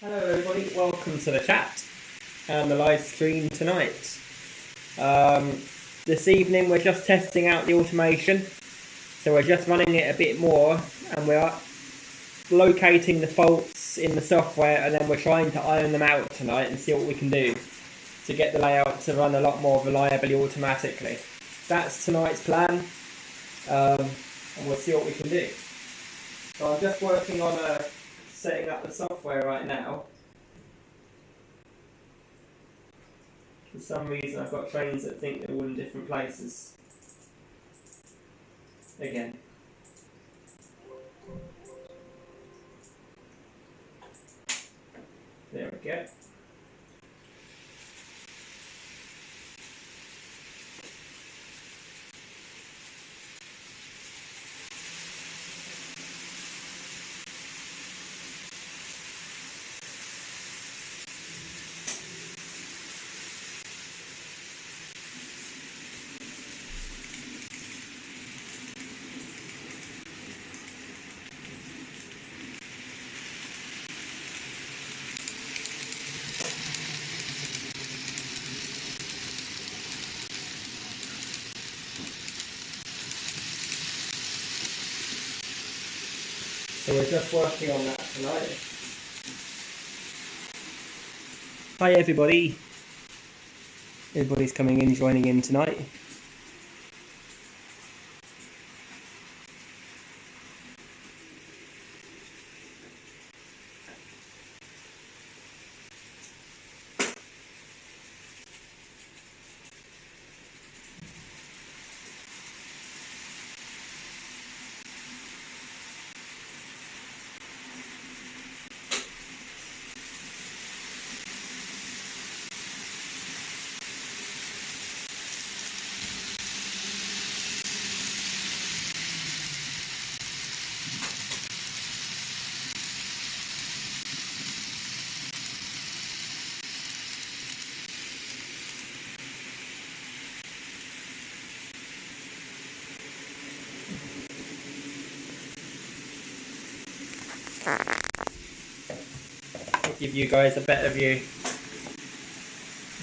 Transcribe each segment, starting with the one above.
Hello everybody, welcome to the chat and the live stream tonight. This evening we're just testing out the automation, so we're just running it a bit more and we're locating the faults in the software, and then we're trying to iron them out tonight and see what we can do to get the layout to run a lot more reliably automatically. That's tonight's plan, and we'll see what we can do. So I'm just working on setting up the software right now. For some reason I've got trains that think they're all in different places. Again. There we go. So we're just working on that tonight. Hi everybody. Everybody's coming in, joining in tonight. I'll give you guys a better view.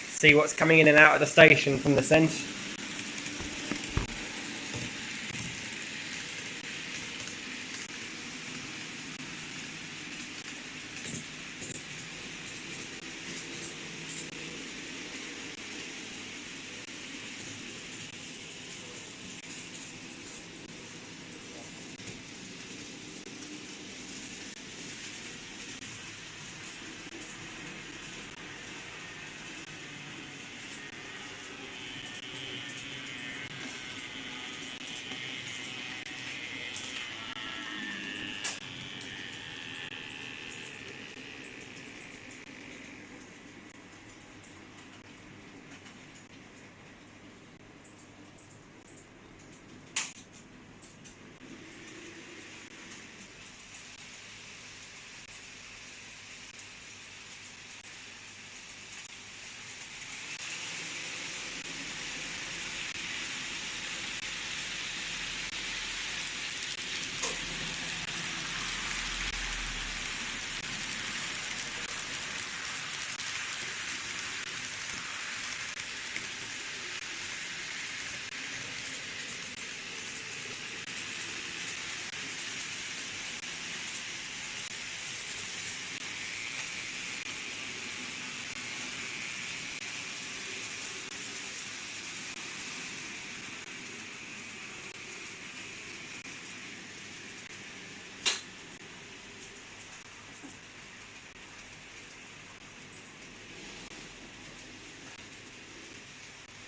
See what's coming in and out of the station from the centre.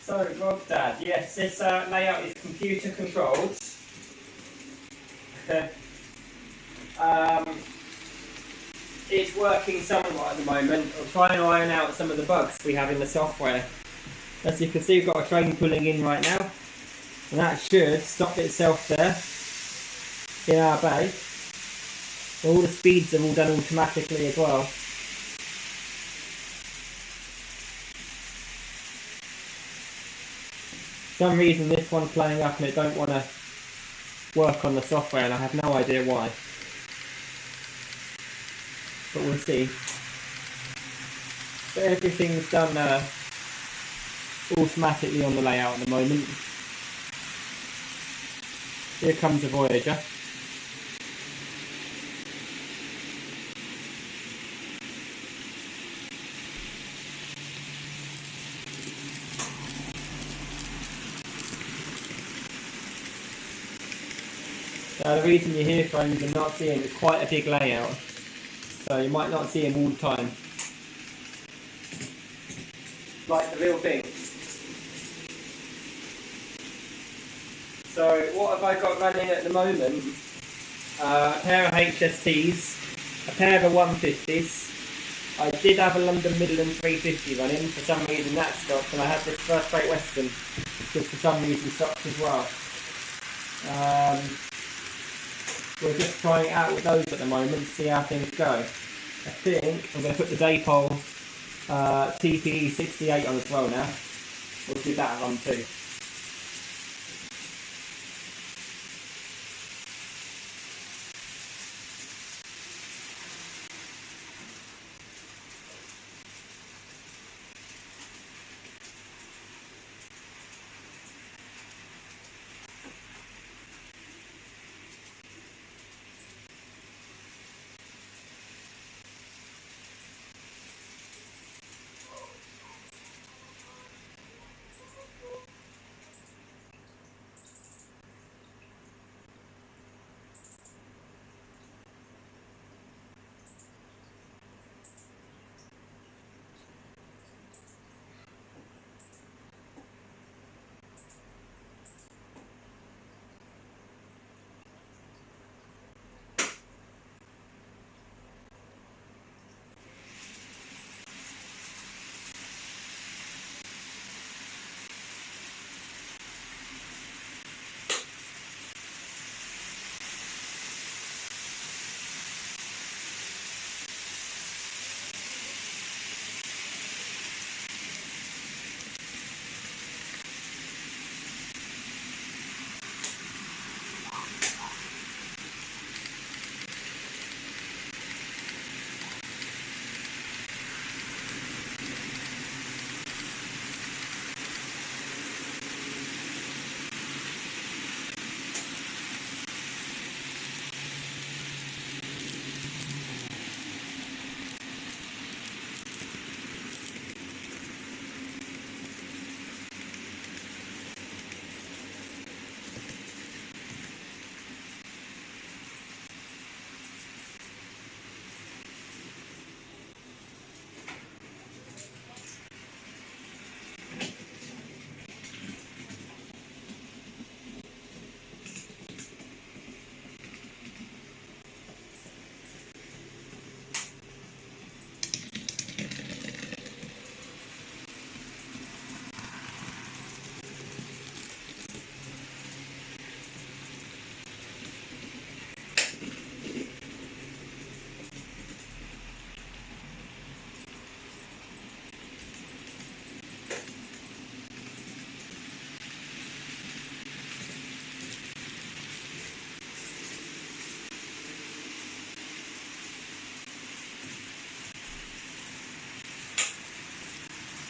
So, Grogdad, yes, this layout is computer controlled. It's working somewhat at the moment. I'm trying to iron out some of the bugs we have in the software. As you can see, we've got a train pulling in right now, and that should stop itself there in our bay. All the speeds are all done automatically as well. For some reason this one's playing up and it don't want to work on the software, and I have no idea why. But we'll see. But everything's done automatically on the layout at the moment. Here comes a Voyager. Now the reason you hear phones and not see him is quite a big layout, so you might not see him all the time. Like the real thing. So what have I got running at the moment? A pair of HSTs, a pair of 150s. I did have a London Midland 350 running, for some reason that stopped, and I had this First Great Western, just for some reason stopped as well. We're just trying it out with those at the moment, see how things go. I think I'm going to put the Daypol TPE 68 on as well now. We'll do that run too.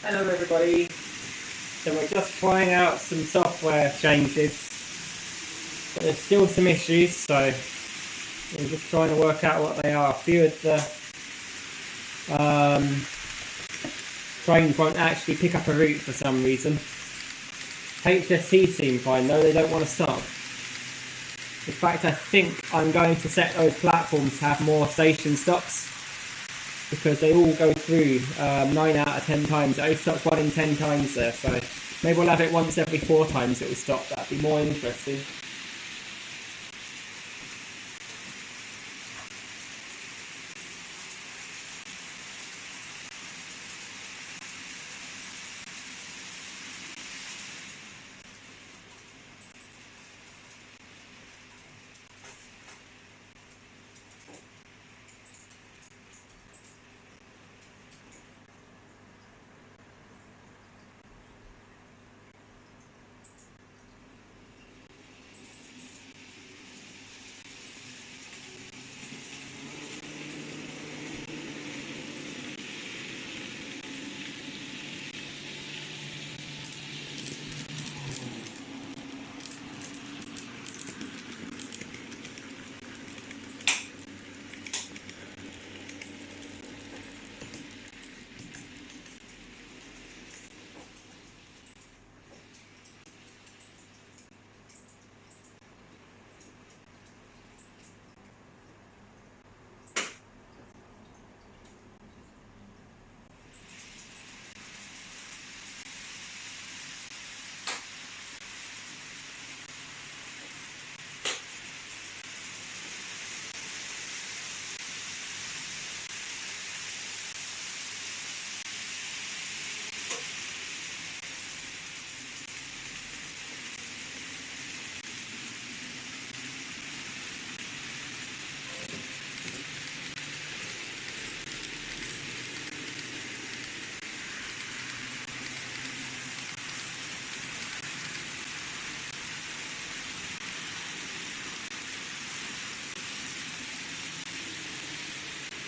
Hello everybody. So we're just trying out some software changes, but there's still some issues, so we're just trying to work out what they are. A few of the trains won't actually pick up a route for some reason. HST seem fine though, they don't want to stop. In fact, I think I'm going to set those platforms to have more station stops, because they all go through 9 out of 10 times. It only stops 1 in 10 times there, so maybe we'll have it once every 4 times it will stop. That'd be more interesting.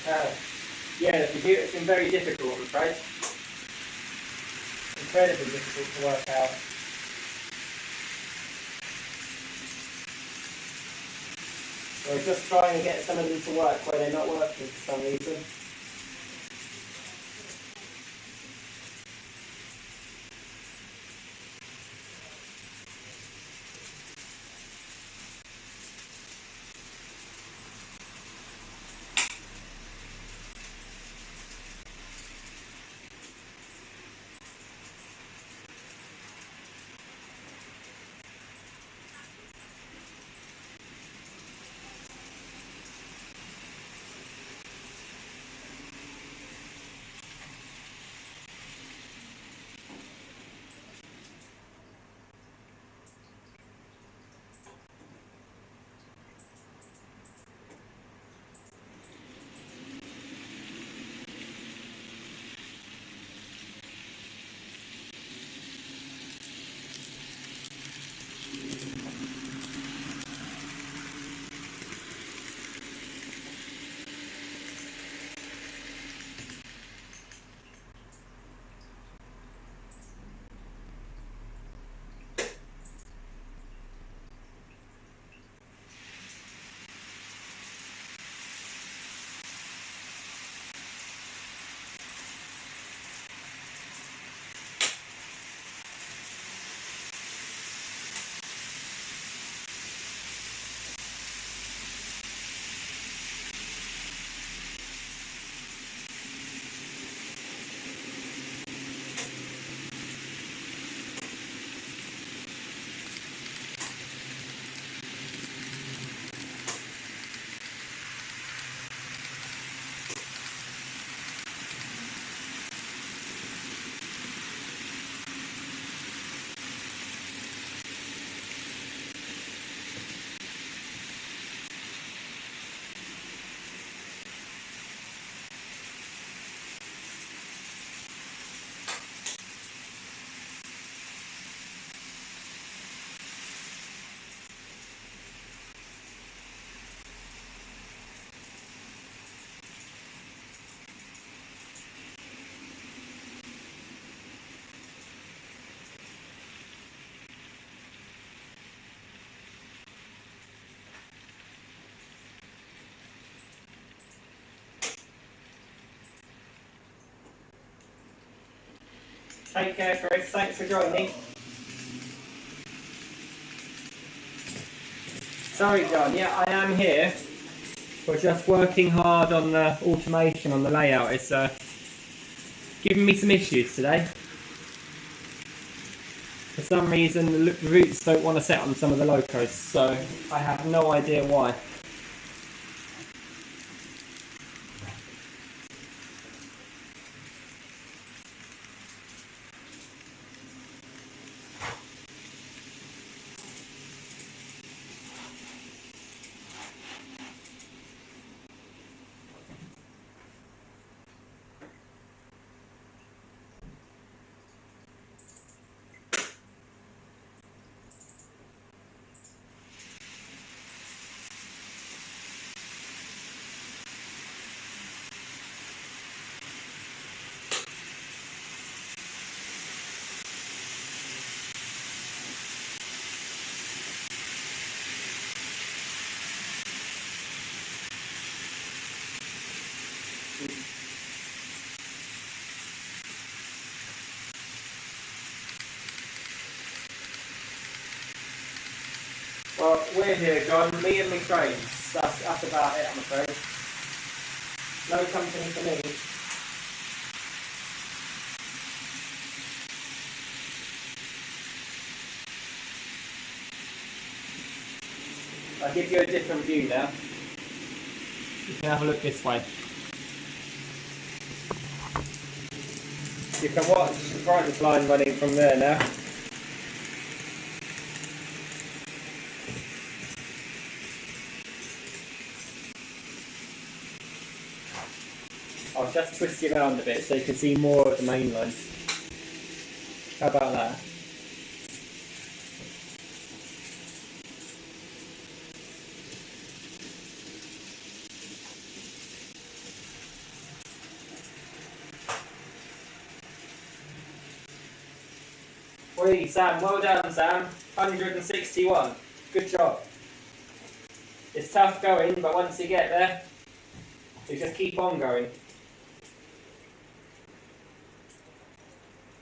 Yeah, the computer's been very difficult, I'm afraid. Incredibly difficult to work out. We're just trying to get some of them to work where they're not working for some reason. Take care, Chris. Thanks for joining. Sorry, John. Yeah, I am here. We're just working hard on the automation, on the layout. It's giving me some issues today. For some reason, the roots don't want to set on some of the locos, so I have no idea why. Well, we're here, John. Me and my trains. That's about it, I'm afraid. No company for me. I'll give you a different view now. You can have a look this way. You can watch the brightness line running from there now. I'll just twist you around a bit so you can see more of the main line. How about that? Wait, Sam, well done, Sam. 161. Good job. It's tough going, but once you get there, you just keep on going.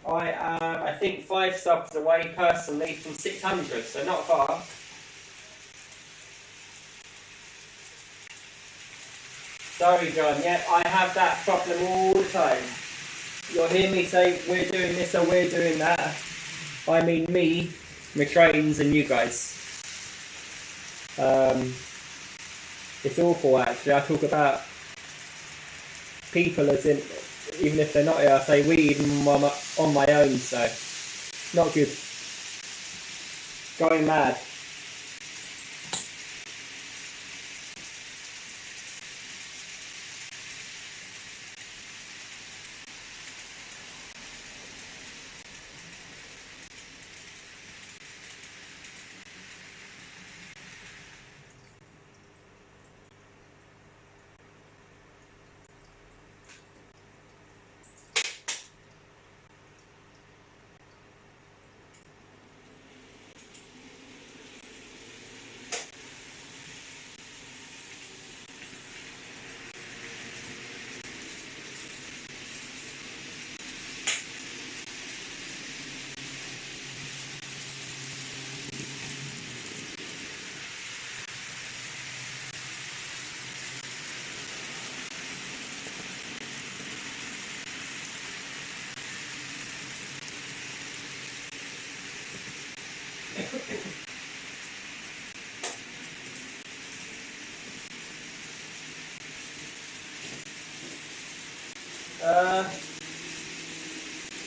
I am, I think, 5 subs away personally from 600, so not far. Sorry, John. Yeah, I have that problem all the time. You'll hear me say, we're doing this or we're doing that. I mean me, my trains, and you guys. It's awful, actually. I talk about people as in, even if they're not here, I say we even on my own, so not good. Going mad.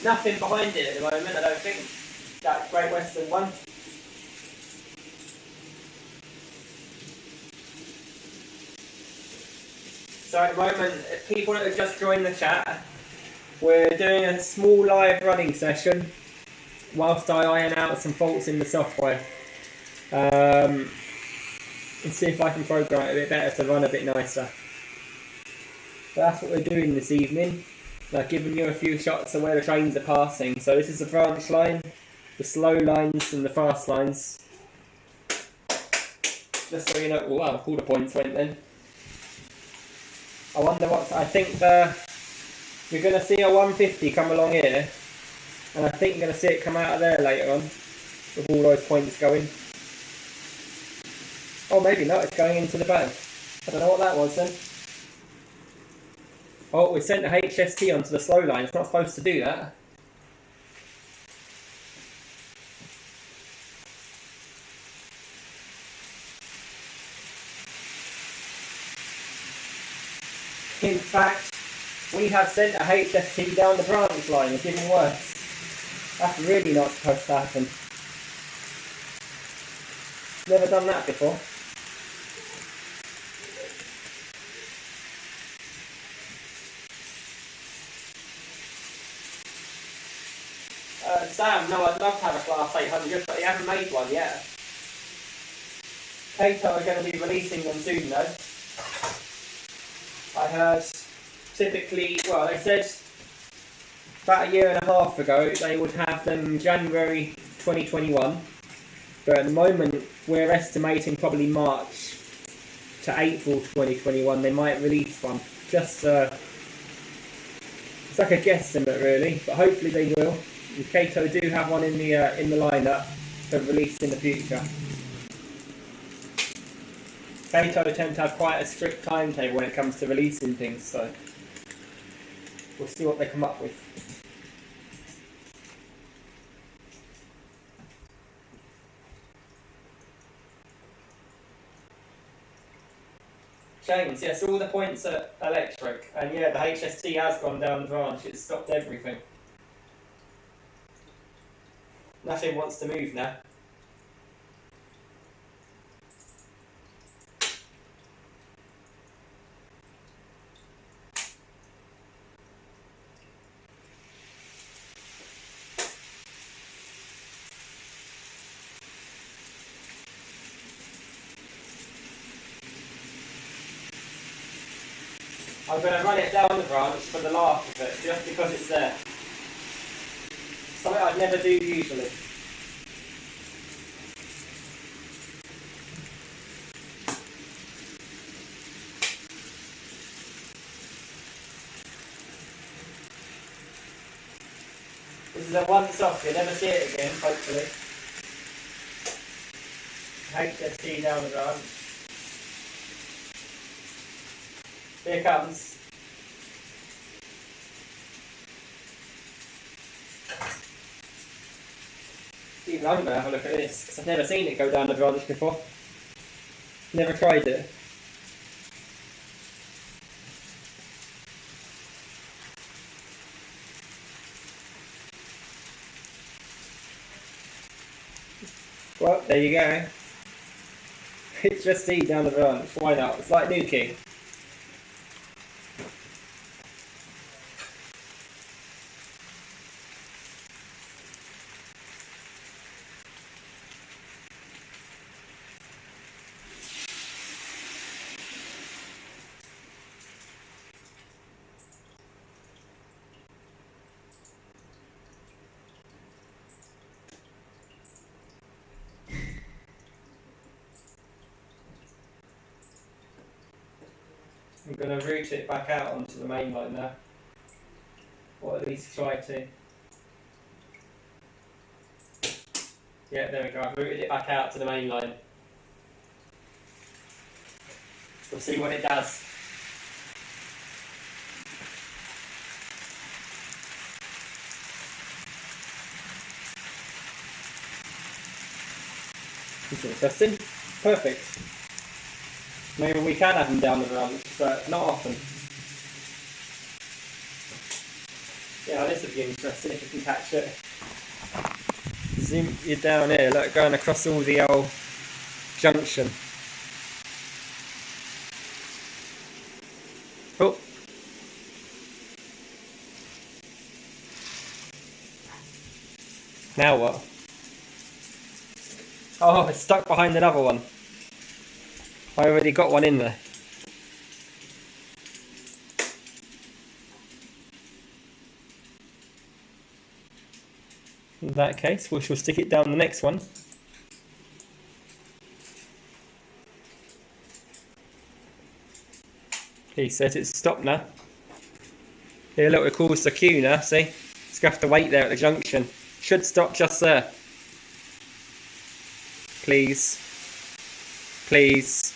Nothing behind it at the moment, I don't think. That Great Western one. So at the moment, people that have just joined the chat, we're doing a small live running session whilst I iron out some faults in the software. And see if I can program it a bit better to run a bit nicer. So that's what we're doing this evening. I've given you a few shots of where the trains are passing. So this is the branch line, the slow lines and the fast lines. Just so you know, wow, all the points went then. I wonder what, I think we're going to see a 150 come along here. And I think you're going to see it come out of there later on, with all those points going. Oh, maybe not, it's going into the bow. I don't know what that was then. Oh, we sent the HST onto the slow line. It's not supposed to do that. In fact, we have sent a HST down the branch line. It's even worse. That's really not supposed to happen. Never done that before. Sam, no, I'd love to have a Class 800, but they haven't made one yet. Kato are going to be releasing them soon, though. I heard, typically, well, they said about a year and a half ago they would have them January 2021, but at the moment we're estimating probably March to April 2021 they might release one. Just it's like a guesstimate really, but hopefully they will. And Kato do have one in the lineup for release in the future. Kato tend to have quite a strict timetable when it comes to releasing things, so we'll see what they come up with. James, yes, all the points are electric, and yeah, the HST has gone down the branch, it's stopped everything. Nothing wants to move now. I'm going to run it down the branch for the laugh of it, just because it's there. Something I'd never do usually. This is a once-off, you'll never see it again, hopefully. HST down the branch. Here it comes. Even I'm going to have a look at this, because I've never seen it go down the branch before. Never tried it. Well, there you go. HST down the branch, why not? It's like nuking. I'm going to route it back out onto the main line now. Or at least try to. Yeah, there we go. I've routed it back out to the main line. We'll see what it does. It's interesting. Perfect. Maybe we can have them down the branch, but not often. Yeah, this would be interesting if we can catch it. Zoom you down here, look, going across all the old junction. Oh. Now what? Oh, it's stuck behind another one. I already got one in there. In that case, we shall stick it down the next one. He says it's stopped now. Here, look, it calls the queue now, see? It's going to have to wait there at the junction. Should stop just there. Please. Please.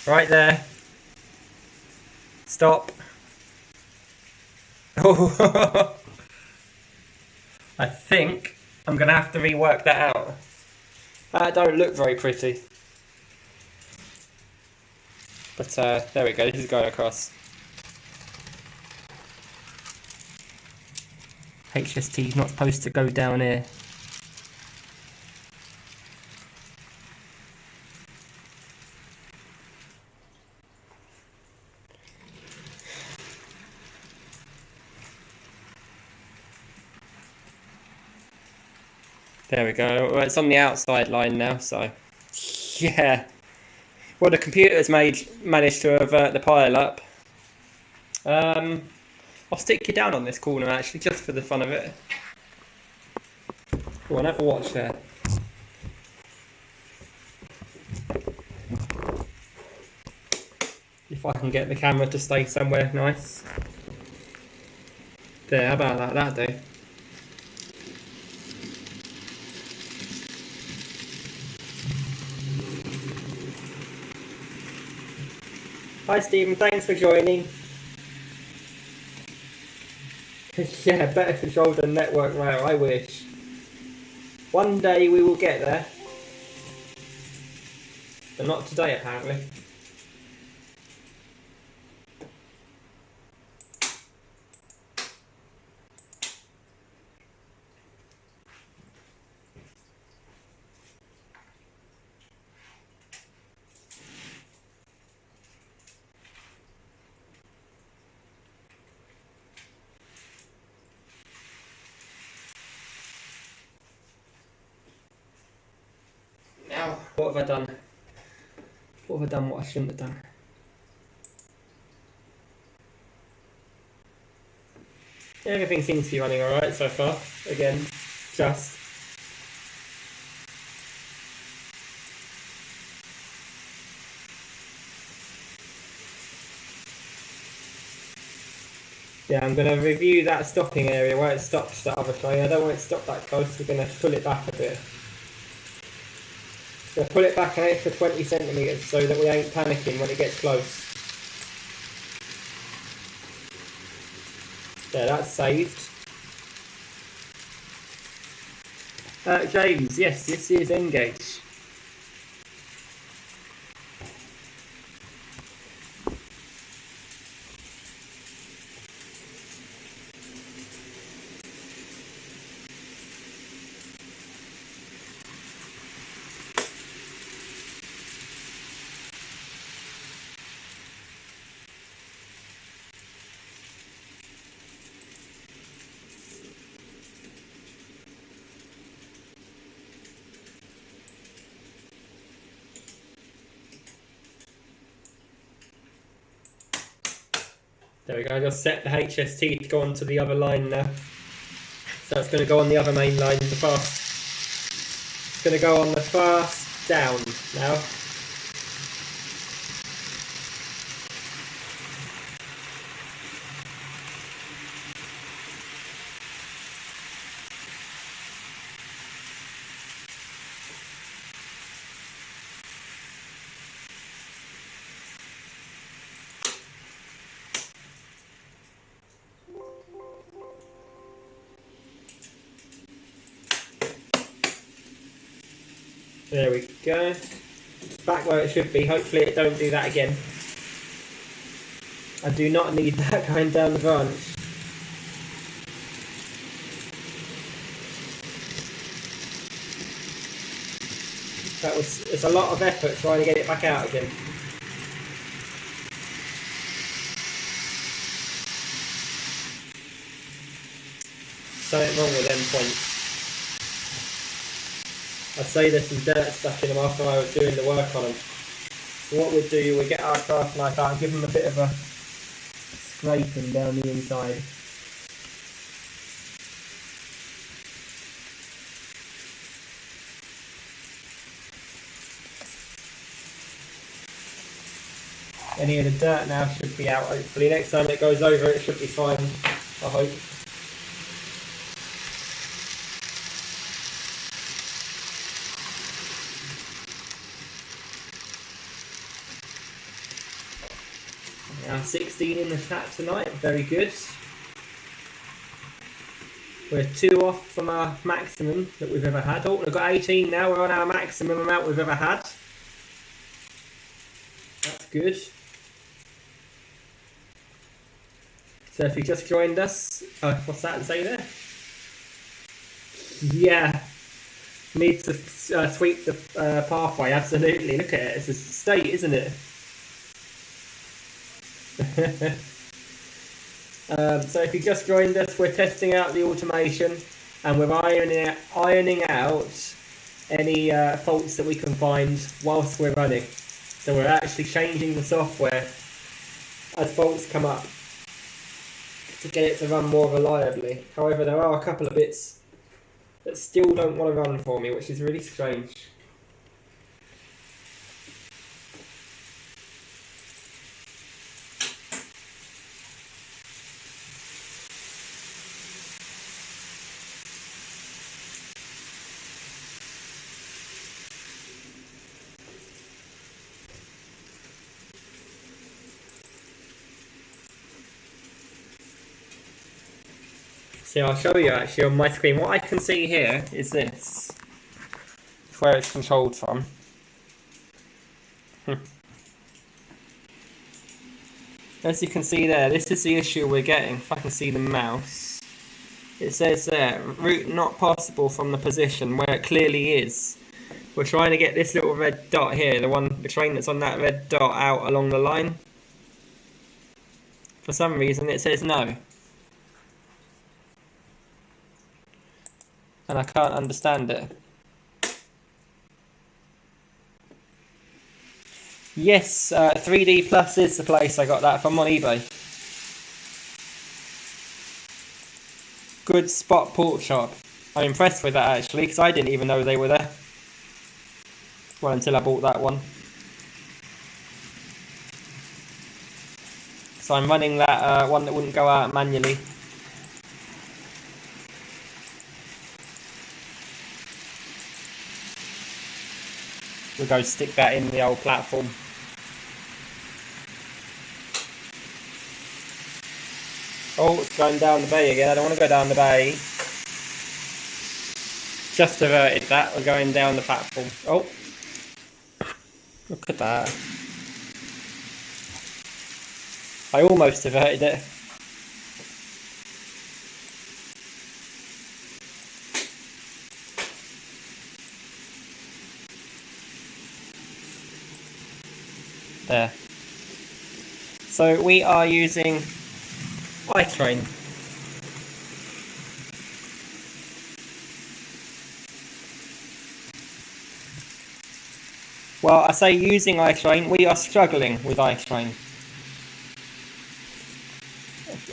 Right there. Stop. Oh. I think I'm going to have to rework that out. That don't look very pretty. But there we go, this is going across. HST is not supposed to go down here. There we go. Well, it's on the outside line now, so yeah. Well, the computer's managed to avert the pile up. I'll stick you down on this corner actually, just for the fun of it. Go on, have a watch there. If I can get the camera to stay somewhere nice. There, how about that? That'll do. Hi Stephen, thanks for joining. Yeah, better control than network rail, I wish. One day we will get there. But not today apparently. What have I done? What have I done what I shouldn't have done? Everything seems to be running alright so far. Again, just. Yeah, I'm going to review that stopping area where it stops the other train. I don't want it to stop that close, we're going to pull it back a bit. So pull it back an extra 20 centimetres so that we ain't panicking when it gets close. There, that's saved. James, yes, this is Engage. There we go, I just set the HST to go onto the other line now. So it's going to go on the other main line, the fast. It's going to go on the fast down now. There we go. Back where it should be. Hopefully it don't do that again. I do not need that going down the branch. It's a lot of effort trying to get it back out again. Something wrong with them points. I'd say there's some dirt stuck in them after I was doing the work on them. So what we'd do, we'd get our craft knife out and give them a bit of a scraping down the inside. Any of the dirt now should be out, hopefully. Next time it goes over it should be fine, I hope. Now 16 in the tap tonight, very good. We're 2 off from our maximum that we've ever had. Oh, we've got 18 now, we're on our maximum amount we've ever had. That's good. So if you just joined us, what's that to say there? Yeah, need to sweep the pathway, absolutely. Look at it, it's a state, isn't it? So if you just joined us, we're testing out the automation and we're ironing out any faults that we can find whilst we're running. So we're actually changing the software as faults come up to get it to run more reliably. However, there are a couple of bits that still don't want to run for me, which is really strange. See, I'll show you actually on my screen. What I can see here is this. It's where it's controlled from. As you can see there, this is the issue we're getting. If I can see the mouse. It says there, route not possible from the position where it clearly is. We're trying to get this little red dot here, the train that's on that red dot out along the line. For some reason it says no. And I can't understand it. Yes, 3D Plus is the place I got that from on eBay. Good spot pork chop. I'm impressed with that actually, because I didn't even know they were there. Well, until I bought that one. So I'm running that one that wouldn't go out manually. We'll go stick that in the old platform. Oh, it's going down the bay again. I don't want to go down the bay. Just averted that. We're going down the platform. Oh, look at that. I almost averted it. There. So we are using iTrain. Well, I say using iTrain, we are struggling with iTrain.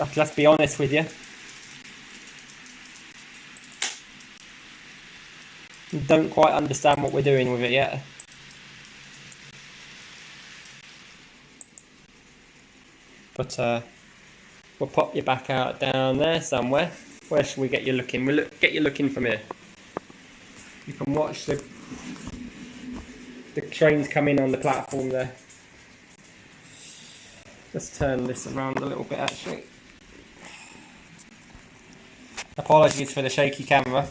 I'll just be honest with you. Don't quite understand what we're doing with it yet. But we'll pop you back out down there somewhere. Where should we get you looking? We'll get you looking from here. You can watch the trains come in on the platform there. Let's turn this around a little bit actually. Apologies for the shaky camera.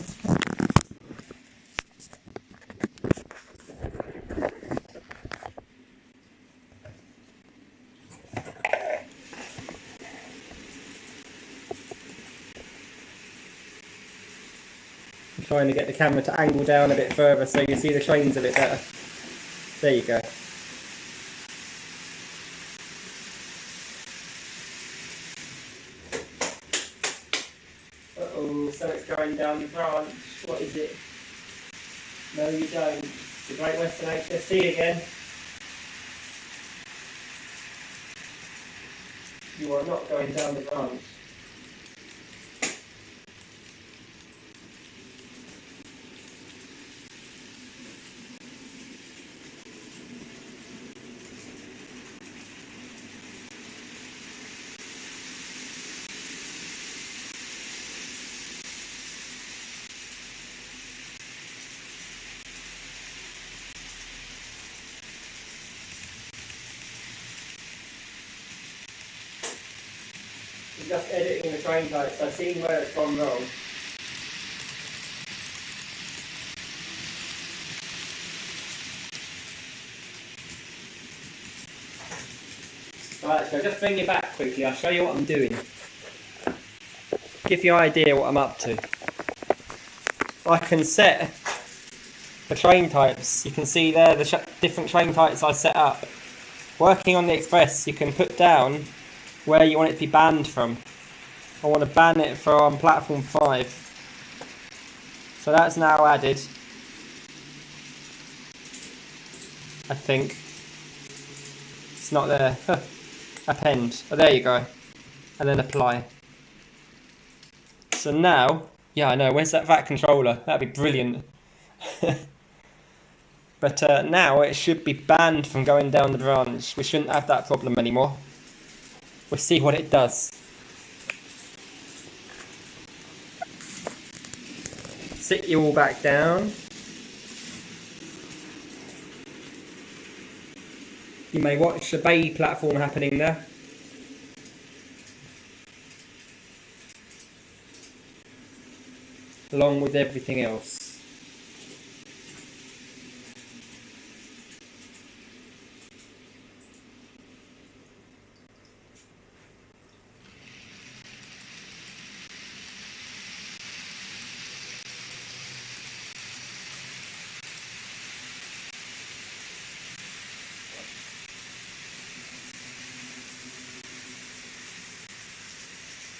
I'm trying to get the camera to angle down a bit further so you see the trains a bit better. There you go. Uh-oh, so it's going down the branch. What is it? No, you don't. It's the Great Western HST again. You are not going down the branch. Just editing the train types, I've seen where it's gone wrong. Right, so just bring you back quickly, I'll show you what I'm doing. Give you an idea what I'm up to. I can set the train types, you can see there the different train types I set up. Working on the Express, you can put down where you want it to be banned from. I want to ban it from platform 5. So that's now added. I think. It's not there. Append. Oh, there you go. And then apply. So now, yeah, I know, where's that VAT controller? That'd be brilliant. But now it should be banned from going down the branch. We shouldn't have that problem anymore. We'll see what it does. Sit you all back down. You may watch the bay platform happening there. Along with everything else.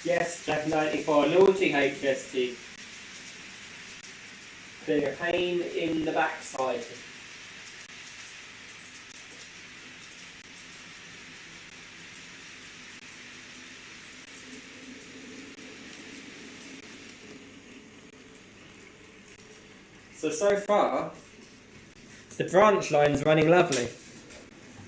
Yes, Jack 94, loyalty HST. Being a pain in the backside. So far, the branch line's running lovely.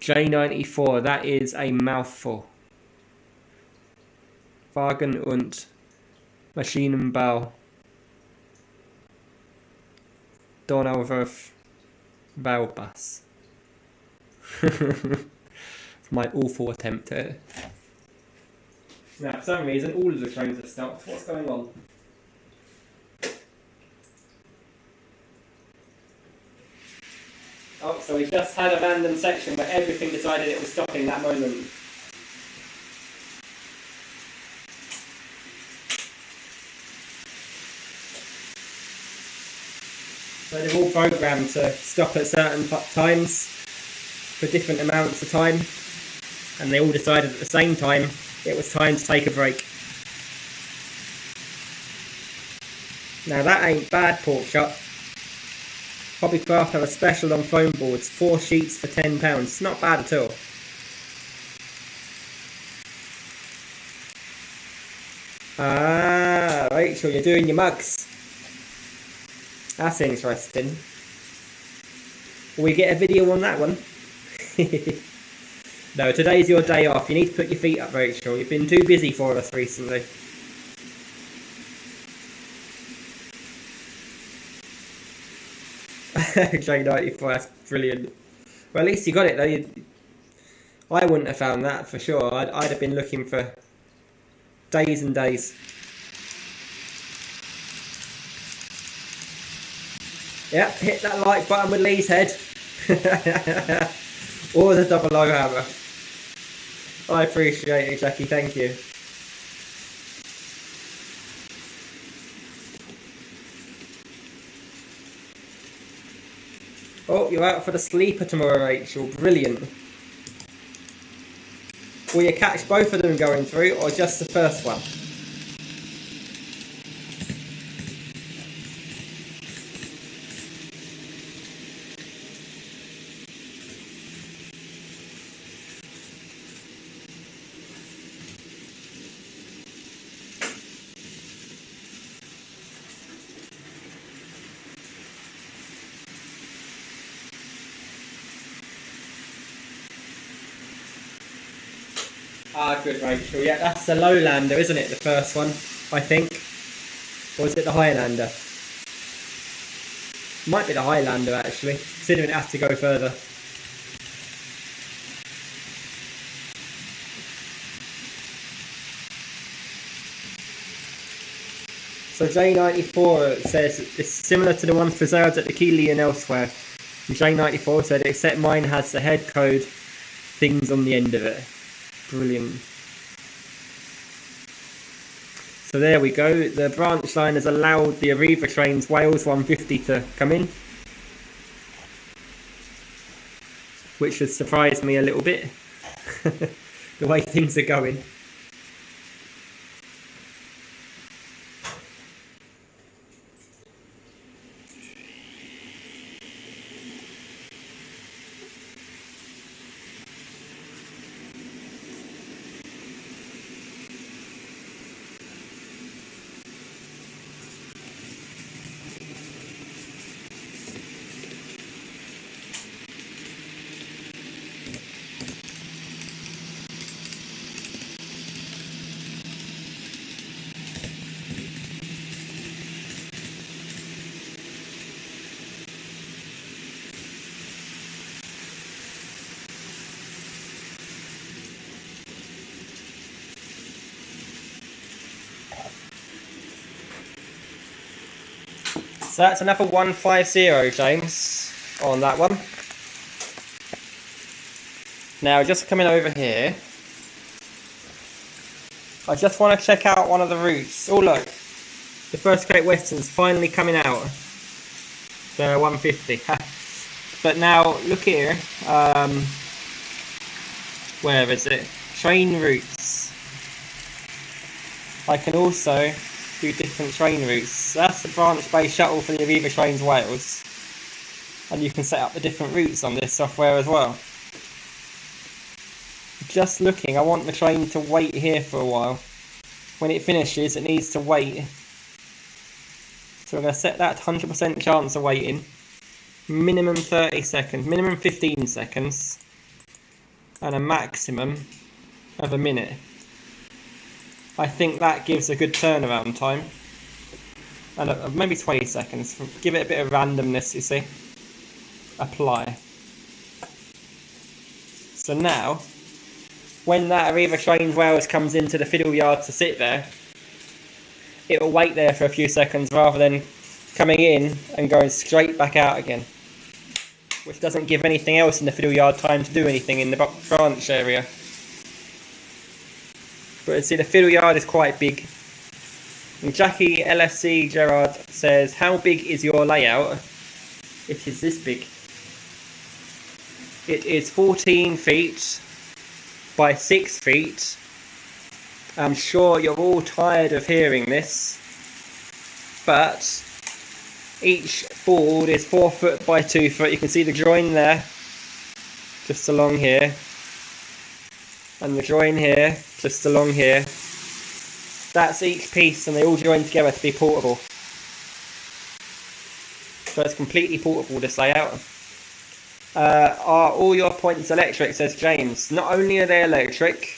J94, that is a mouthful. Wagen und Maschinenbau. Donauwörth Baubus. My awful attempt at it. Now, for some reason, all of the trains have stopped. What's going on? Oh, so we just had a random section where everything decided it was stopping that moment. So they're all programmed to stop at certain times for different amounts of time, and they all decided at the same time it was time to take a break. Now that ain't bad, Porkchop. Hobbycraft have a special on foam boards, 4 sheets for £10. Not bad at all. Ah, Rachel, you're doing your mugs. That's interesting. Will we get a video on that one? No, today's your day off. You need to put your feet up, Rachel. You've been too busy for us recently. J94, that's brilliant. Well, at least you got it though. I wouldn't have found that for sure. I'd have been looking for days and days. Yep, hit that like button with Lee's head. Or the double O hammer. I appreciate it, Jackie, thank you. Oh, you're out for the sleeper tomorrow, Rachel. Brilliant. Will you catch both of them going through, or just the first one? Ah, good, Rachel. Yeah, that's the Lowlander, isn't it? The first one, I think. Or is it the Highlander? Might be the Highlander, actually, considering it has to go further. So J94 says it's similar to the ones preserved at the Keighley and elsewhere. And J94 said, except mine has the head code things on the end of it. Brilliant. So there we go. The branch line has allowed the Arriva trains Wales 150 to come in, which has surprised me a little bit, the way things are going. So that's another 150, James, on that one. Now, just coming over here, I just want to check out one of the routes. Oh look, the first Great Western's finally coming out. The 150. But now, look here, where is it? Train routes. I can also do different train routes. That's the branch-based shuttle for the Arriva Trains Wales. And you can set up the different routes on this software as well. Just looking, I want the train to wait here for a while. When it finishes, it needs to wait. So we're going to set that 100% chance of waiting. Minimum 30 seconds, minimum 15 seconds. and a maximum of a minute. I think that gives a good turnaround time. And maybe 20 seconds. Give it a bit of randomness, you see. Apply. So now, when that Arriva trained Wales comes into the fiddle yard to sit there, it'll wait there for a few seconds rather than coming in and going straight back out again, which doesn't give anything else in the fiddle yard time to do anything in the branch area. But see, the fiddle yard is quite big. And Jackie LSC Gerard says, how big is your layout? It is this big. It is 14 feet by 6 feet. I'm sure you're all tired of hearing this, but each board is 4 foot by 2 foot. You can see the join there, just along here, and the join here, just along here. That's each piece, and they all join together to be portable. So it's completely portable, this layout. Are all your points electric, says James. Not only are they electric,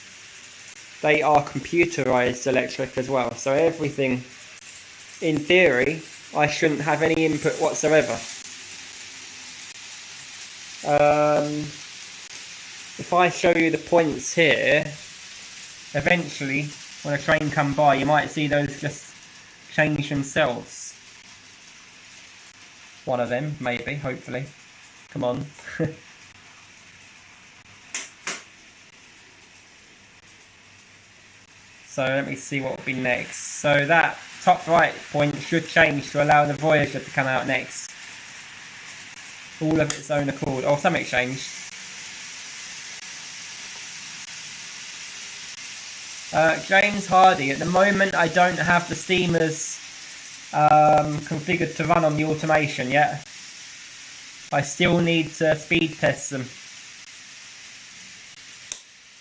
they are computerized electric as well. So everything, in theory, I shouldn't have any input whatsoever. If I show you the points here, eventually, when a train comes by, you might see those just change themselves. One of them, maybe, hopefully. Come on. So let me see what will be next. So that top right point should change to allow the Voyager to come out next. All of its own accord. Oh, something changed. James Hardy, at the moment I don't have the steamers configured to run on the automation yet. I still need to speed test them.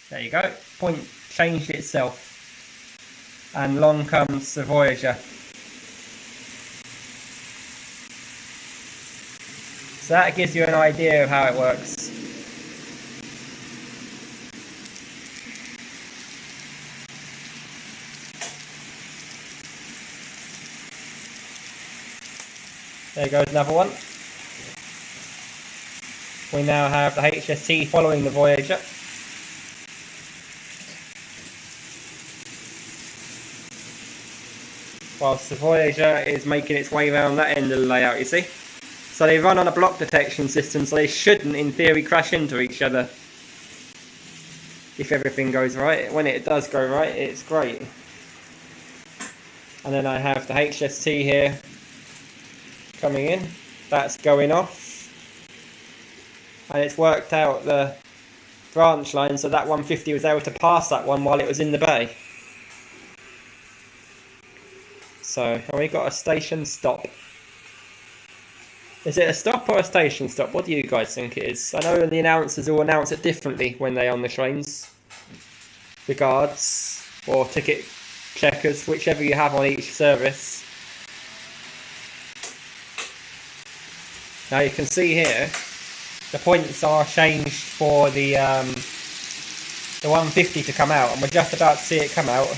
There you go, point changed itself. And along comes the Voyager. So that gives you an idea of how it works. There goes another one. We now have the HST following the Voyager. Whilst the Voyager is making its way around that end of the layout, you see. So they run on a block detection system, so they shouldn't, in theory, crash into each other. If everything goes right. When it does go right, it's great. And then I have the HST here coming in. That's going off. And it's worked out the branch line so that 150 was able to pass that one while it was in the bay. So, we got a station stop. Is it a stop or a station stop? What do you guys think it is? I know the announcers all announce it differently when they're on the trains. The guards, or ticket checkers, whichever you have on each service. Now you can see here, the points are changed for the 150 to come out, and we're just about to see it come out.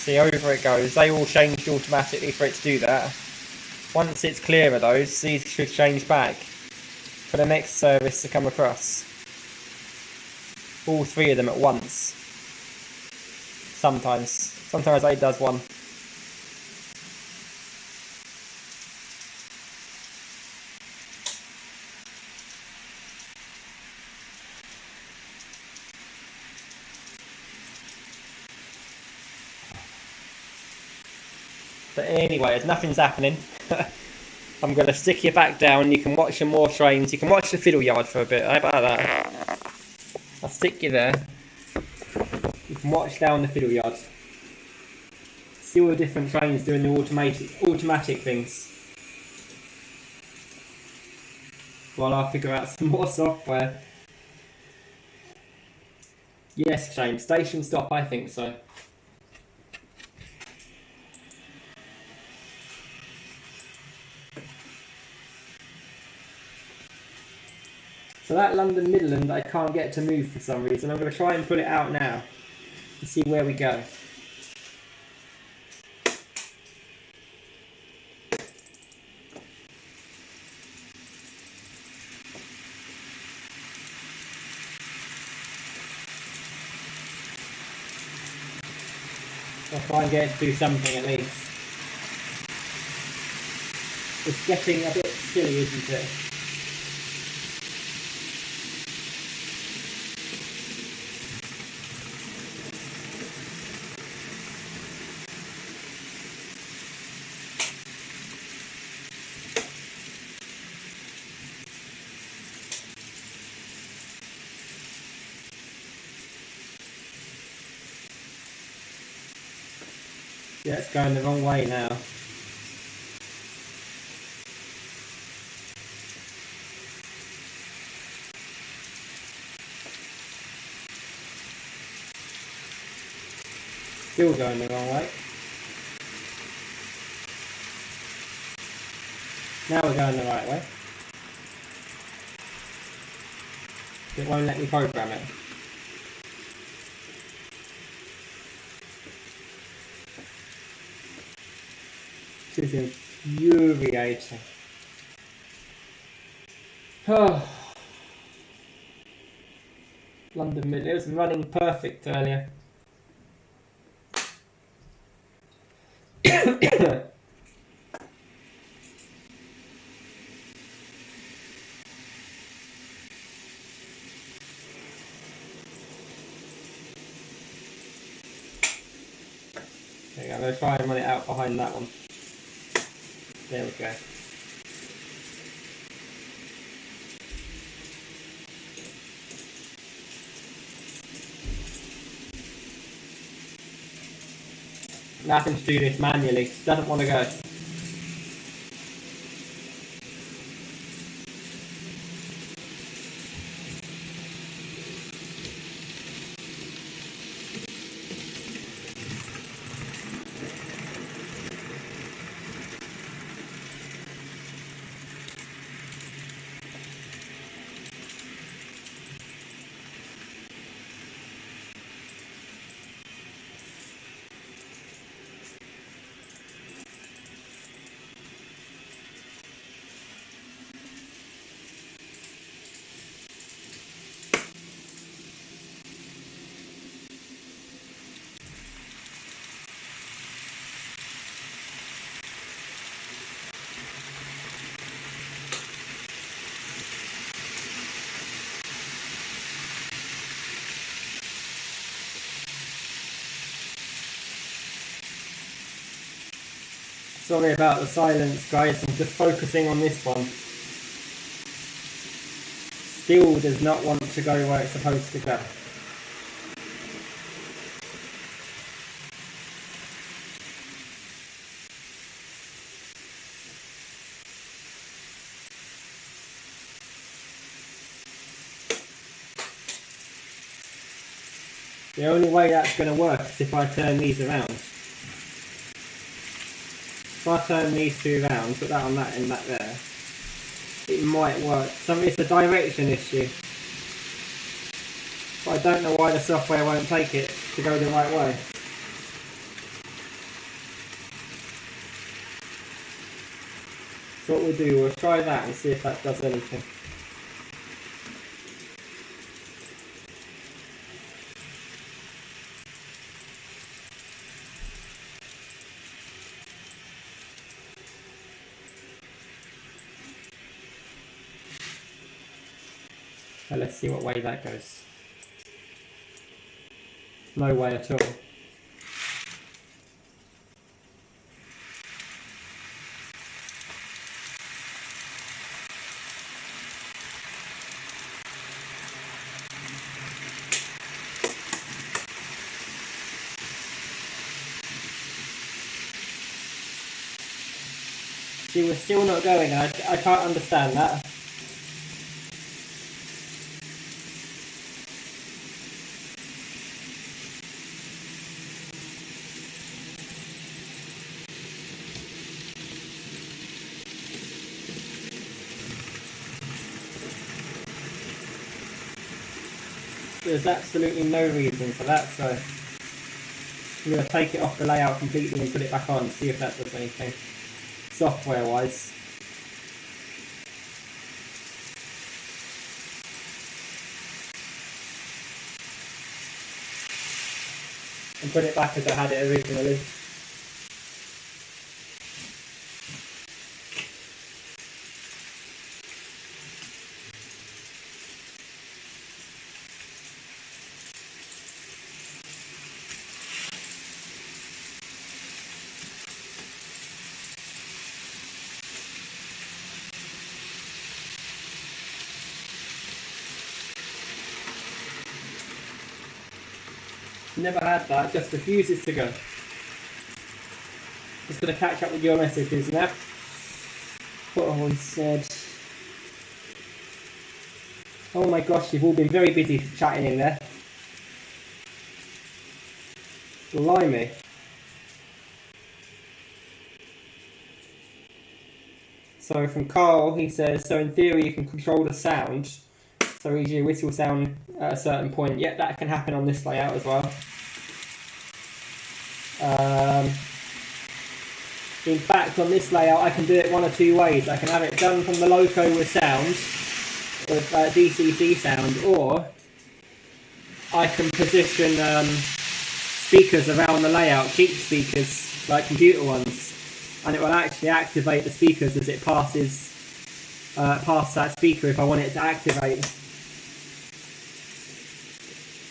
See, over it goes. They all changed automatically for it to do that. Once it's clear of those, these should change back for the next service to come across. All three of them at once. Sometimes. Sometimes it does one. But anyways, nothing's happening. I'm going to stick you back down. You can watch some more trains. You can watch the fiddle yard for a bit. How about that? I'll stick you there. You can watch down the fiddle yard. See all the different trains doing the automatic things. While I figure out some more software. Yes, James. Station stop, I think so. So that London Midland I can't get to move for some reason. I'm going to try and pull it out now and see where we go. I'll try and get it to do something at least. It's getting a bit silly, isn't it? Yeah, it's going the wrong way now. Still going the wrong way. Now we're going the right way. It won't let me program it. This is infuriating. Oh. London Midland, it was running perfect earlier. There we go, I'm going to try and run it out behind that one. There we go. Nothing to do this manually, doesn't want to go. Sorry about the silence, guys, I'm just focusing on this one. Still does not want to go where it's supposed to go. The only way that's going to work is if I turn these around. If I turn these two around, put that on that and that there, it might work. It's a direction issue. But I don't know why the software won't take it to go the right way. So what we'll do, we'll try that and see if that does anything. So let's see what way that goes. No way at all. See, we're still not going. I can't understand that. There's absolutely no reason for that, so I'm going to take it off the layout completely and put it back on, see if that does anything software wise. And put it back as I had it originally. Never had that, just refuses to go. Just going to catch up with your messages now. What have I said? Oh my gosh, you've all been very busy chatting in there. Blimey. So from Carl, he says, so in theory you can control the sound. So usually a whistle sound at a certain point. Yep, that can happen on this layout as well. In fact, on this layout I can do it one of two ways. I can have it done from the loco with sound, with DCC sound, or I can position speakers around the layout, cheap speakers, like computer ones, and it will actually activate the speakers as it passes past that speaker if I want it to activate.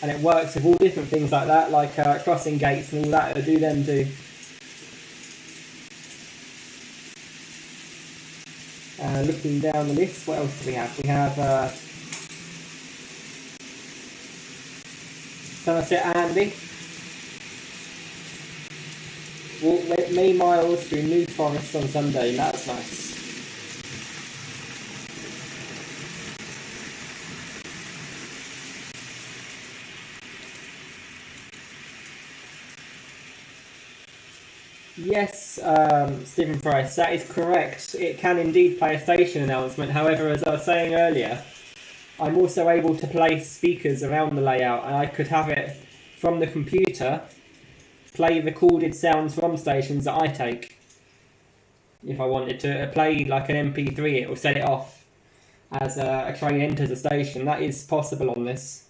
And it works with all different things like that, like crossing gates and all that, it'll do them too. Looking down the list, what else do we have? We have Somerset Andy. Walk May miles through New Forest on Sunday, that's nice. Yes, Stephen Price, that is correct. It can indeed play a station announcement. However, as I was saying earlier, I'm also able to place speakers around the layout, and I could have it from the computer play recorded sounds from stations that I take. If I wanted to play like an MP3, it will set it off as a train enters a station. That is possible on this.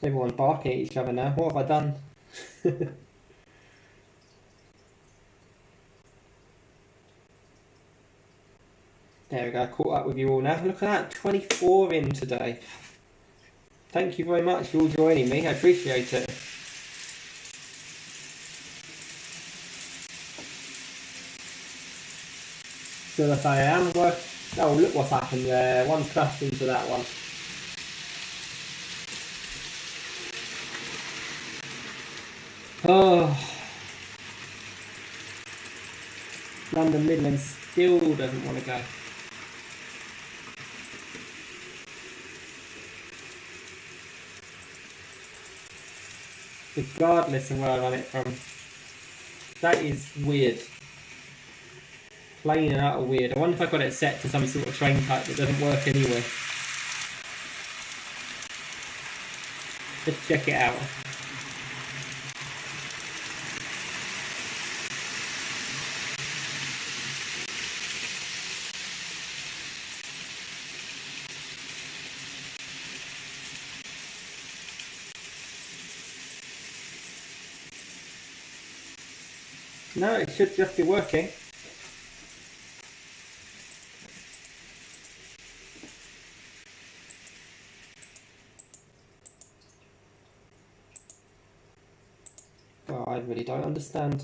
Everyone barking at each other now. What have I done? There we go, caught up with you all now. Look at that, 24 in today. Thank you very much for all joining me, I appreciate it. So if I am oh, look what's happened there. One crashed into that one. Oh. London Midlands still doesn't want to go. Regardless of where I run it from. That is weird. Plain and utter weird. I wonder if I got it set to some sort of train type that doesn't work anyway. Just check it out. No, it should just be working. Oh, I really don't understand.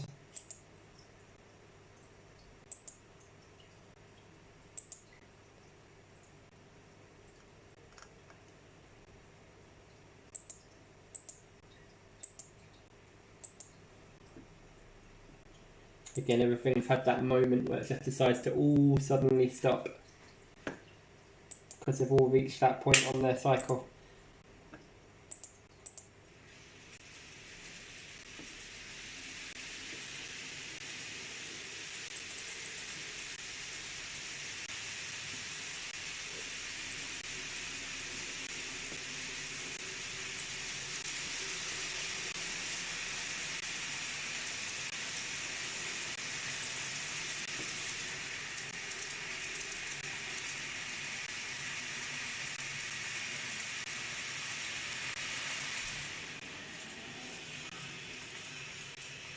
Again, everything's had that moment where it just decides to all suddenly stop because they've all reached that point on their cycle.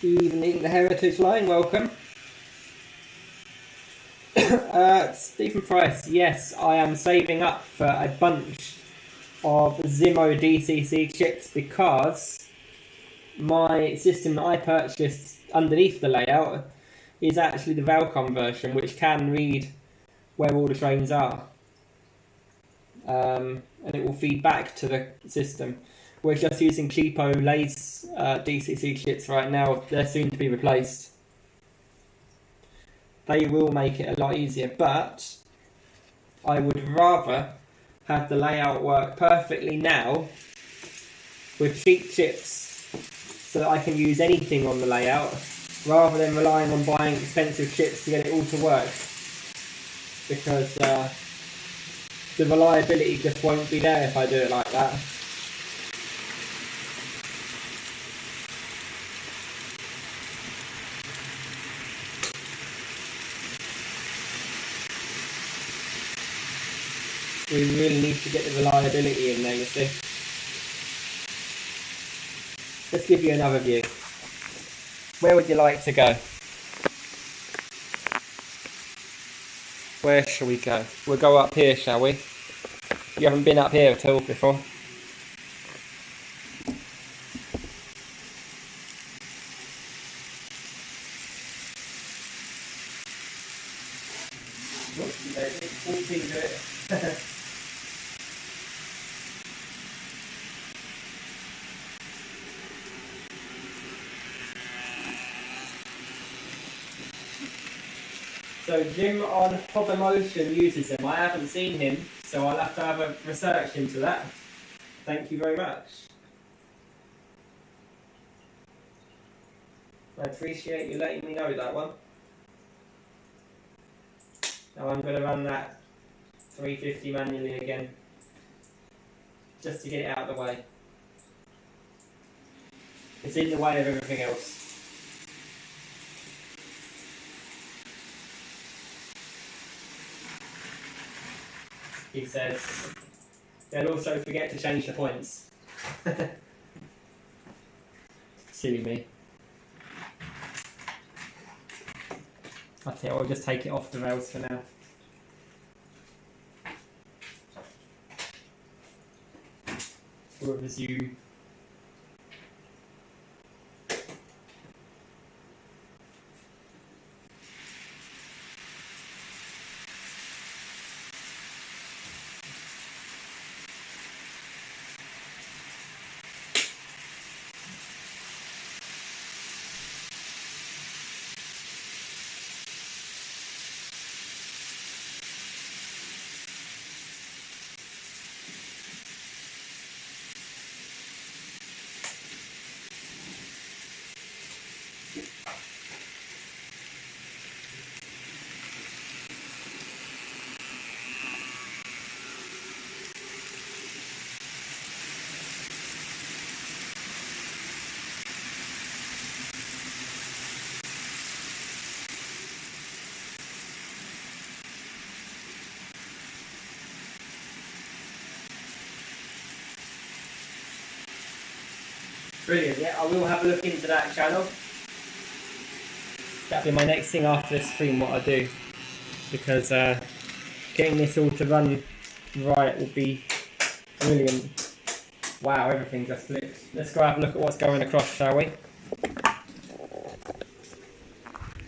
Evening, the Heritage Line, welcome. Stephen Price, yes, I am saving up for a bunch of Zimo DCC chips because my system that I purchased underneath the layout is actually the Valcom version, which can read where all the trains are. And it will feed back to the system. We're just using cheapo Lays DCC chips right now. They're soon to be replaced. They will make it a lot easier, but I would rather have the layout work perfectly now with cheap chips so that I can use anything on the layout rather than relying on buying expensive chips to get it all to work, because the reliability just won't be there if I do it like that. We really need to get the reliability in there, you see. Let's give you another view. Where would you like to go? Where shall we go? We'll go up here, shall we? You haven't been up here at all before. So Jim on Hobomotion uses them. I haven't seen him, so I'll have to have a research into that. Thank you very much. I appreciate you letting me know that one. Now I'm going to run that 350 manually again, just to get it out of the way. It's in the way of everything else. He says, they'll also forget to change the points. Silly me. I think I'll just take it off the rails for now. We'll resume. Brilliant, yeah, I will have a look into that channel. That'll be my next thing after this stream, what I do. Because getting this all to run right will be brilliant. Wow, everything just flipped. Let's go have a look at what's going across, shall we?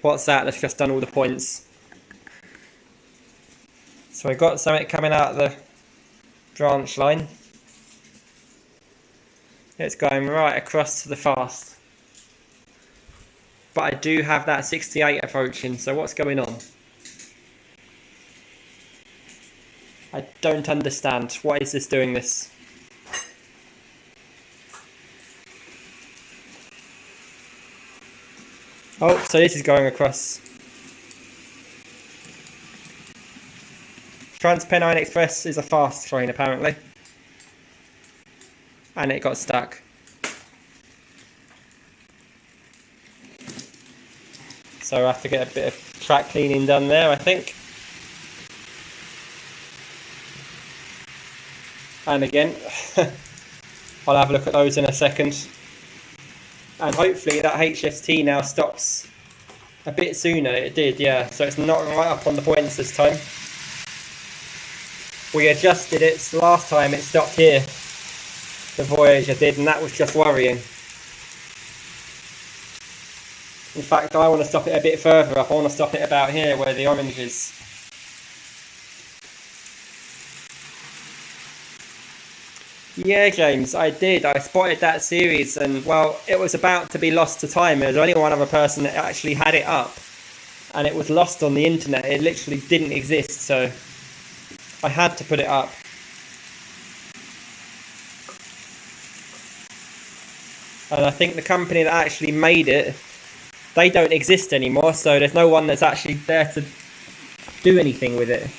What's that? That's just done all the points. So we've got something coming out of the branch line. It's going right across to the fast. But I do have that 68 approaching, so what's going on? I don't understand. Why is this doing this? Oh, so this is going across. TransPennine Express is a fast train apparently. And it got stuck. So I have to get a bit of track cleaning done there, I think. And again, I'll have a look at those in a second. And hopefully that HST now stops a bit sooner. It did, yeah. So it's not right up on the points this time. We adjusted it, so last time it stopped here. The Voyager did, and that was just worrying. In fact, I want to stop it a bit further up. I want to stop it about here where the orange is. Yeah, James, I did. I spotted that series, and well, it was about to be lost to time. There was only one other person that actually had it up, and it was lost on the internet. It literally didn't exist, so I had to put it up. And I think the company that actually made it, they don't exist anymore, so there's no one that's actually there to do anything with it.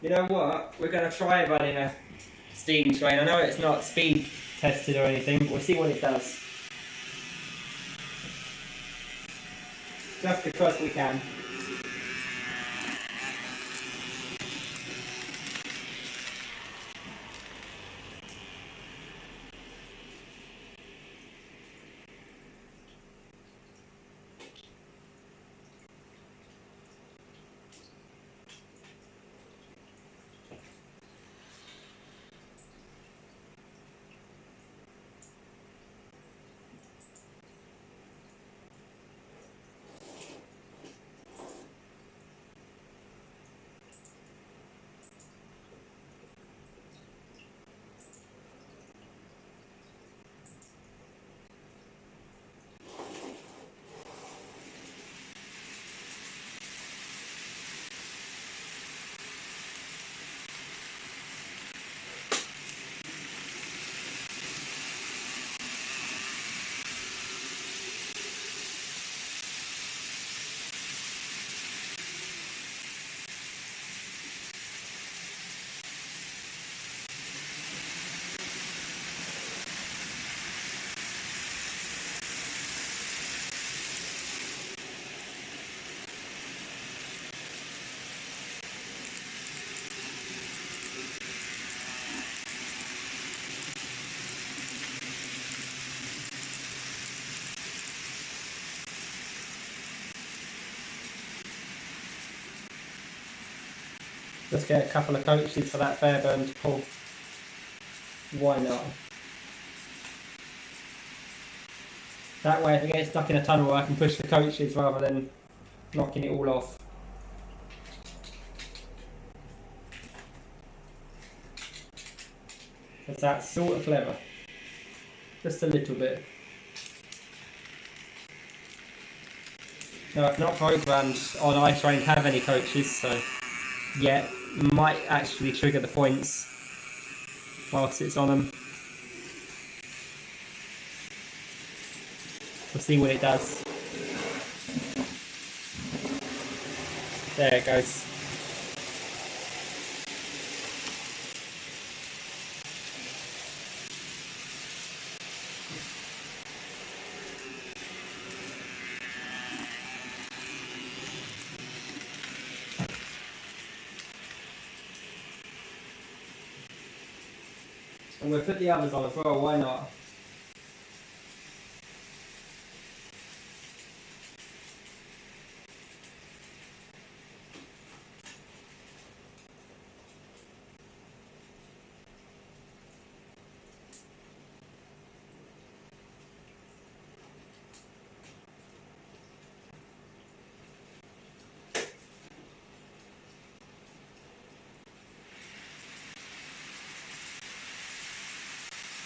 You know what? We're going to try running a steam train. I know it's not speed tested or anything, but we'll see what it does. Just because we can. Let's get a couple of coaches for that Fairburn to pull. Why not? That way if it gets stuck in a tunnel I can push the coaches rather than knocking it all off. Because that's sort of clever. Just a little bit. Now, I've not programmed on iTrain have any coaches, so yeah, might actually trigger the points whilst it's on them. We'll see what it does. There it goes. And we'll put the others on as well, why not?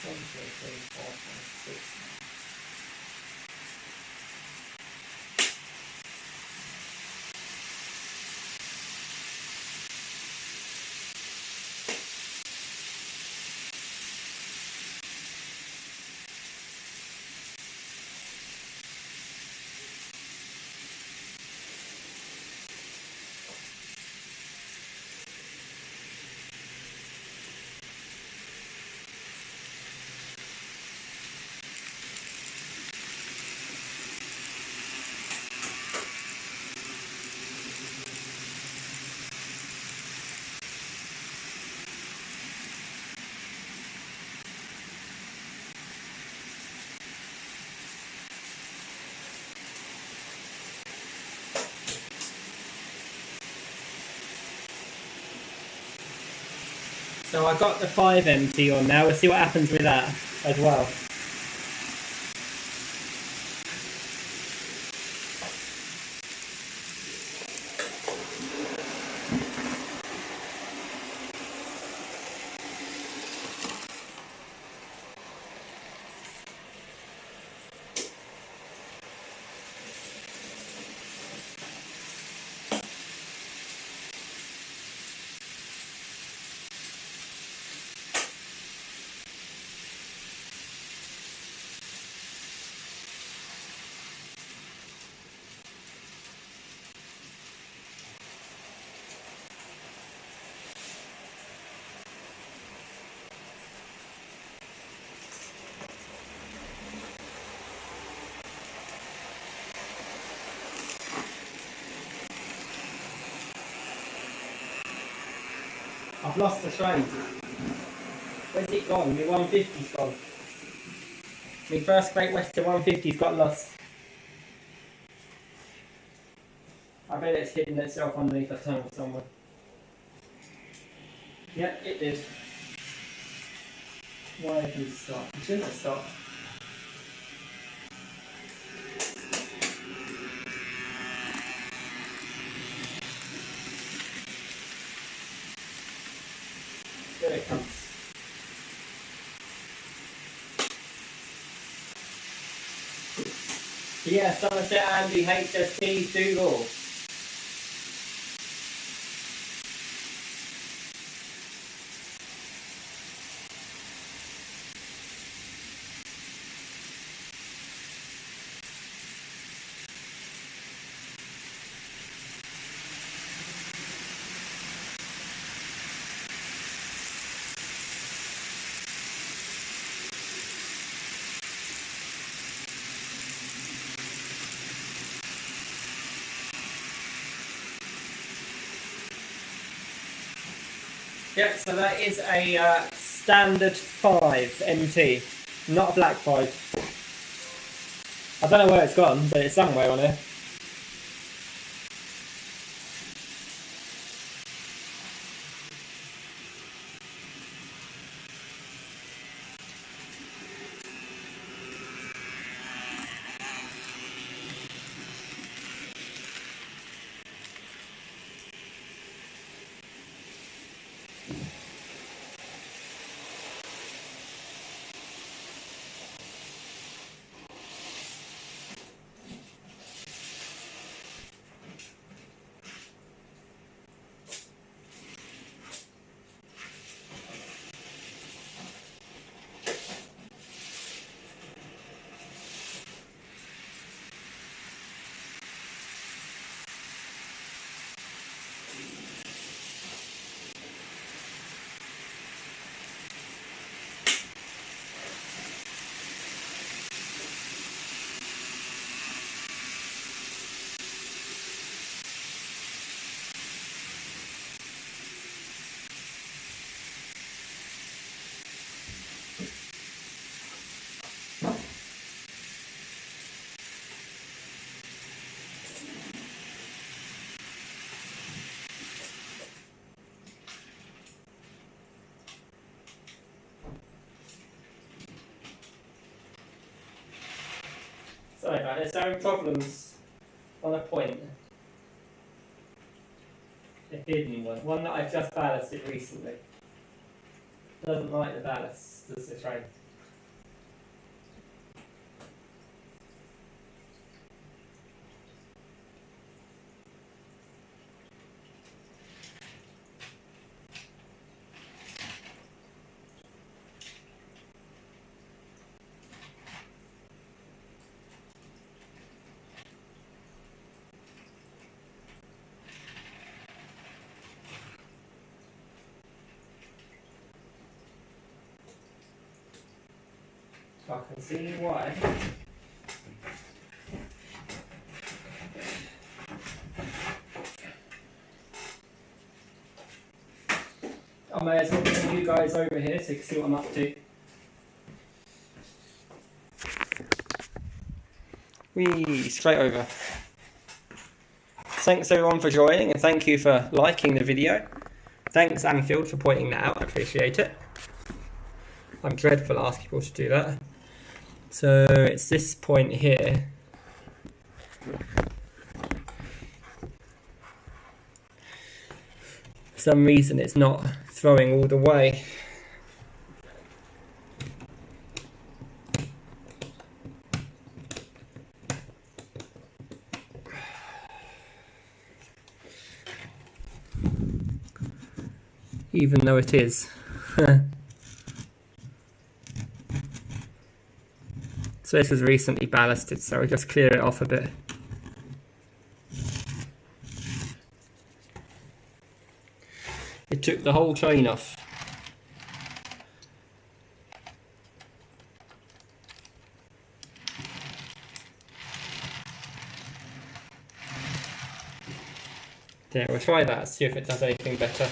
One, two, three, four, five, six. So I got the 5MT on now. We'll see what happens with that as well. I've lost the train. Where's it gone? My 150's gone. My first Great Western 150's got lost. I bet it's hidden itself underneath the tunnel somewhere. Yep, it did. Why did it stop? It shouldn't have stopped. There it comes. Yeah, Somerset Andy HST Dougal. Yep, so that is a standard 5 MT, not a black 5. I don't know where it's gone, but it's somewhere on here. Sorry about this, having problems on a point. A hidden one that I've just ballasted recently. Doesn't like the ballast, does the train? I can see why. I may as well bring you guys over here so you can see what I'm up to. Whee, straight over. Thanks everyone for joining and thank you for liking the video. Thanks, Anfield, for pointing that out. I appreciate it. I'm dreadful asking people to do that. So it's this point here. For some reason it's not throwing all the way. Even though it is. So this was recently ballasted, so I'll just clear it off a bit. It took the whole chain off. Yeah, we'll try that, see if it does anything better.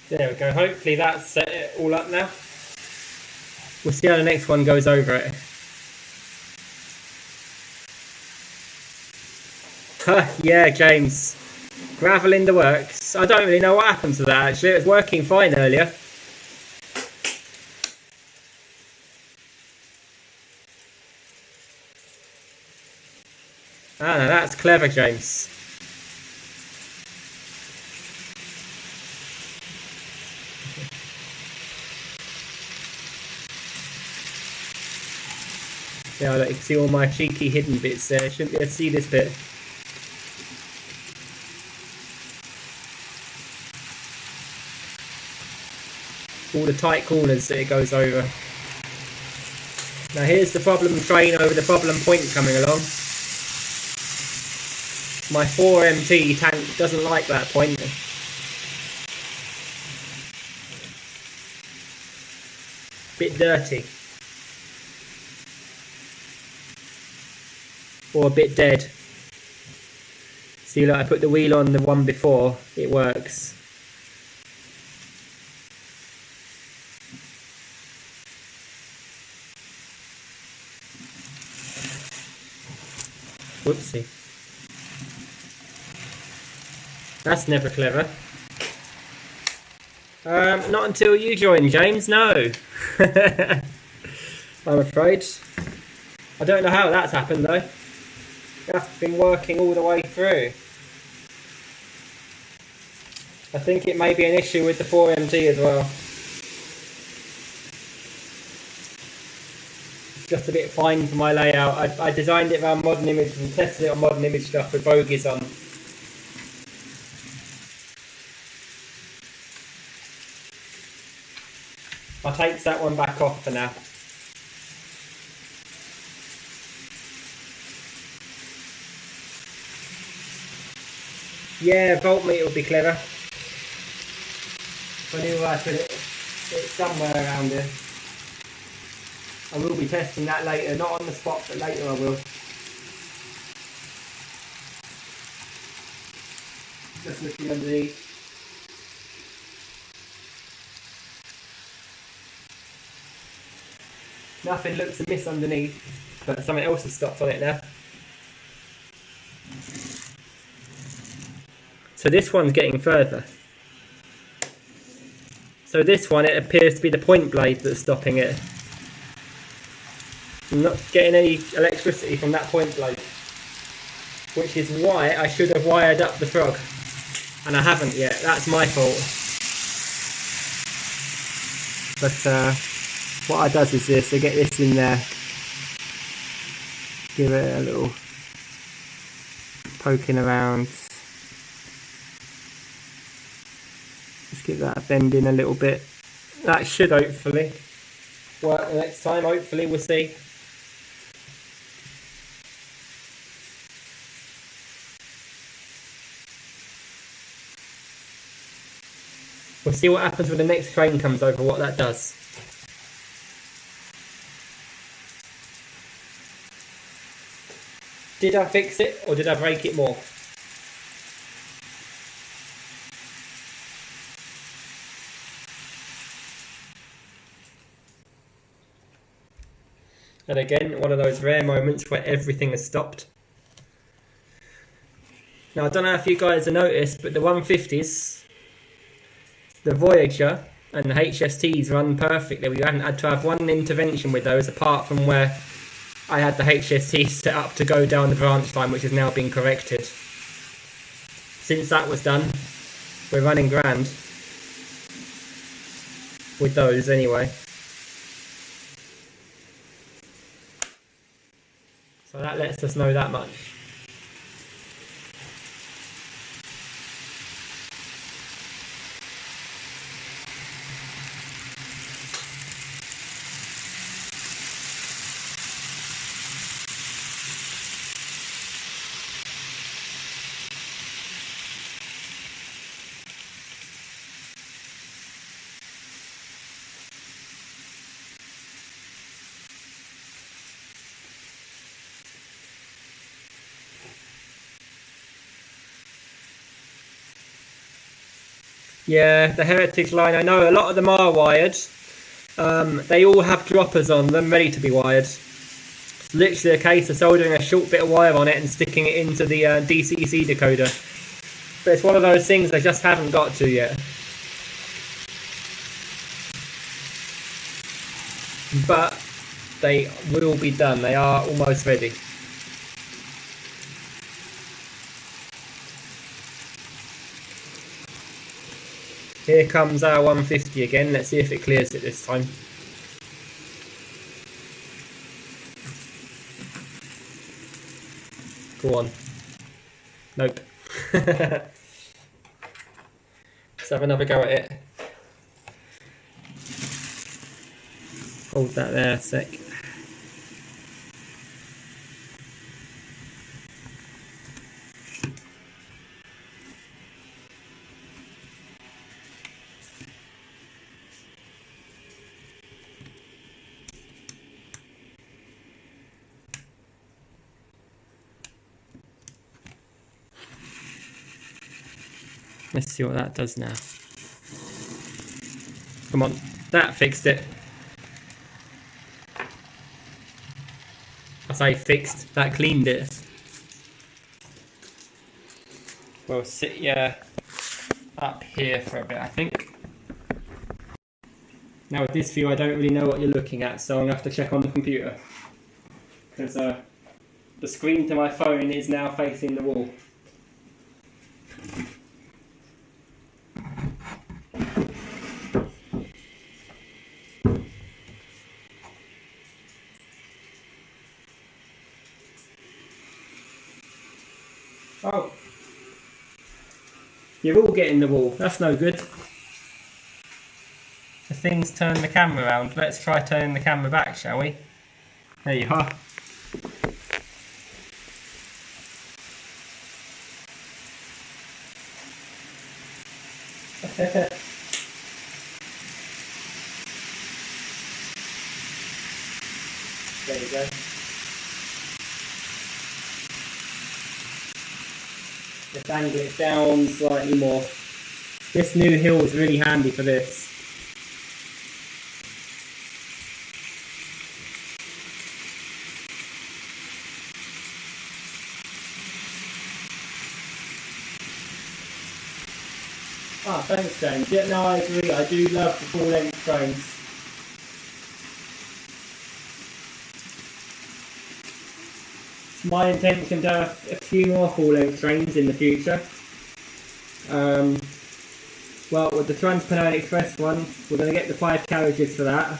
There we go, hopefully that's set it all up now. We'll see how the next one goes over it. Yeah, James. Gravel in the works. I don't really know what happened to that actually, it was working fine earlier. Ah, no, that's clever, James. Yeah, look, you can see all my cheeky hidden bits there. Shouldn't be able to see this bit. All the tight corners that it goes over. Now here's the problem train over the problem point coming along. My 4MT tank doesn't like that point. Bit dirty. Or a bit dead. See, like I put the wheel on the one before, it works. Whoopsie. That's never clever. Not until you join, James, no. I'm afraid. I don't know how that's happened though. That's been working all the way through. I think it may be an issue with the 4MT as well. It's just a bit fine for my layout. I designed it around Modern Image and tested it on Modern Image stuff with bogies on. I'll take that one back off for now. Yeah, voltmeter would be clever. If I knew where I put it, it's somewhere around here. I will be testing that later, not on the spot, but later I will. Just looking underneath. Nothing looks amiss underneath, but something else has stopped on it now. So this one's getting further. So this one, it appears to be the point blade that's stopping it. I'm not getting any electricity from that point blade. Which is why I should have wired up the frog. And I haven't yet, that's my fault. But what I does is this, I get this in there. Give it a little poking around. Let's give that a bend in a little bit. That should hopefully work the next time. Hopefully, we'll see. We'll see what happens when the next train comes over, what that does. Did I fix it or did I break it more? And again, one of those rare moments where everything has stopped. Now, I don't know if you guys have noticed, but the 150s, the Voyager and the HSTs run perfectly. We haven't had to have one intervention with those, apart from where I had the HST set up to go down the branch line, which has now been corrected. Since that was done, we're running grand with those anyway. So that lets us know that much. Yeah, the Heritage line, I know a lot of them are wired. They all have droppers on them, ready to be wired. It's literally a case of soldering a short bit of wire on it and sticking it into the DCC decoder. But it's one of those things they just haven't got to yet. But they will be done, they are almost ready. Here comes our 150 again. Let's see if it clears it this time. Go on. Nope. Let's have another go at it. Hold that there a sec. Let's see what that does now. Come on, that fixed it. I say fixed, that cleaned it. We'll sit you up here for a bit, I think. Now with this view I don't really know what you're looking at, so I'm going to have to check on the computer. Because the screen to my phone is now facing the wall. Oh, you're all getting the wall, that's no good. The thing's turned the camera around. Let's try turning the camera back, shall we? There you are. There you go. Let's angle it down slightly more. This new hill is really handy for this. Ah, thanks James. Yeah, no, I agree. I do love the full length trains. It's my intention to have a few more full length trains in the future. Well, with the Trans-Pennine Express one, we're going to get the 5 carriages for that.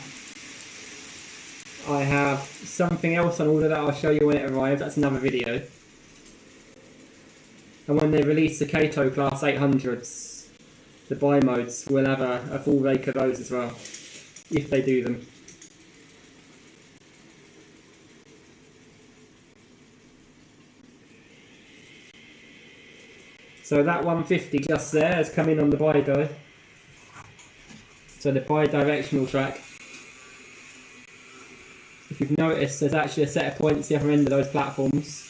I have something else on order that I'll show you when it arrives. That's another video. And when they release the Kato Class 800s, the bi-modes, we'll have a full rake of those as well, if they do them. So that 150 just there has come in on the bi-di. So the bi-directional track. If you've noticed, there's actually a set of points the other end of those platforms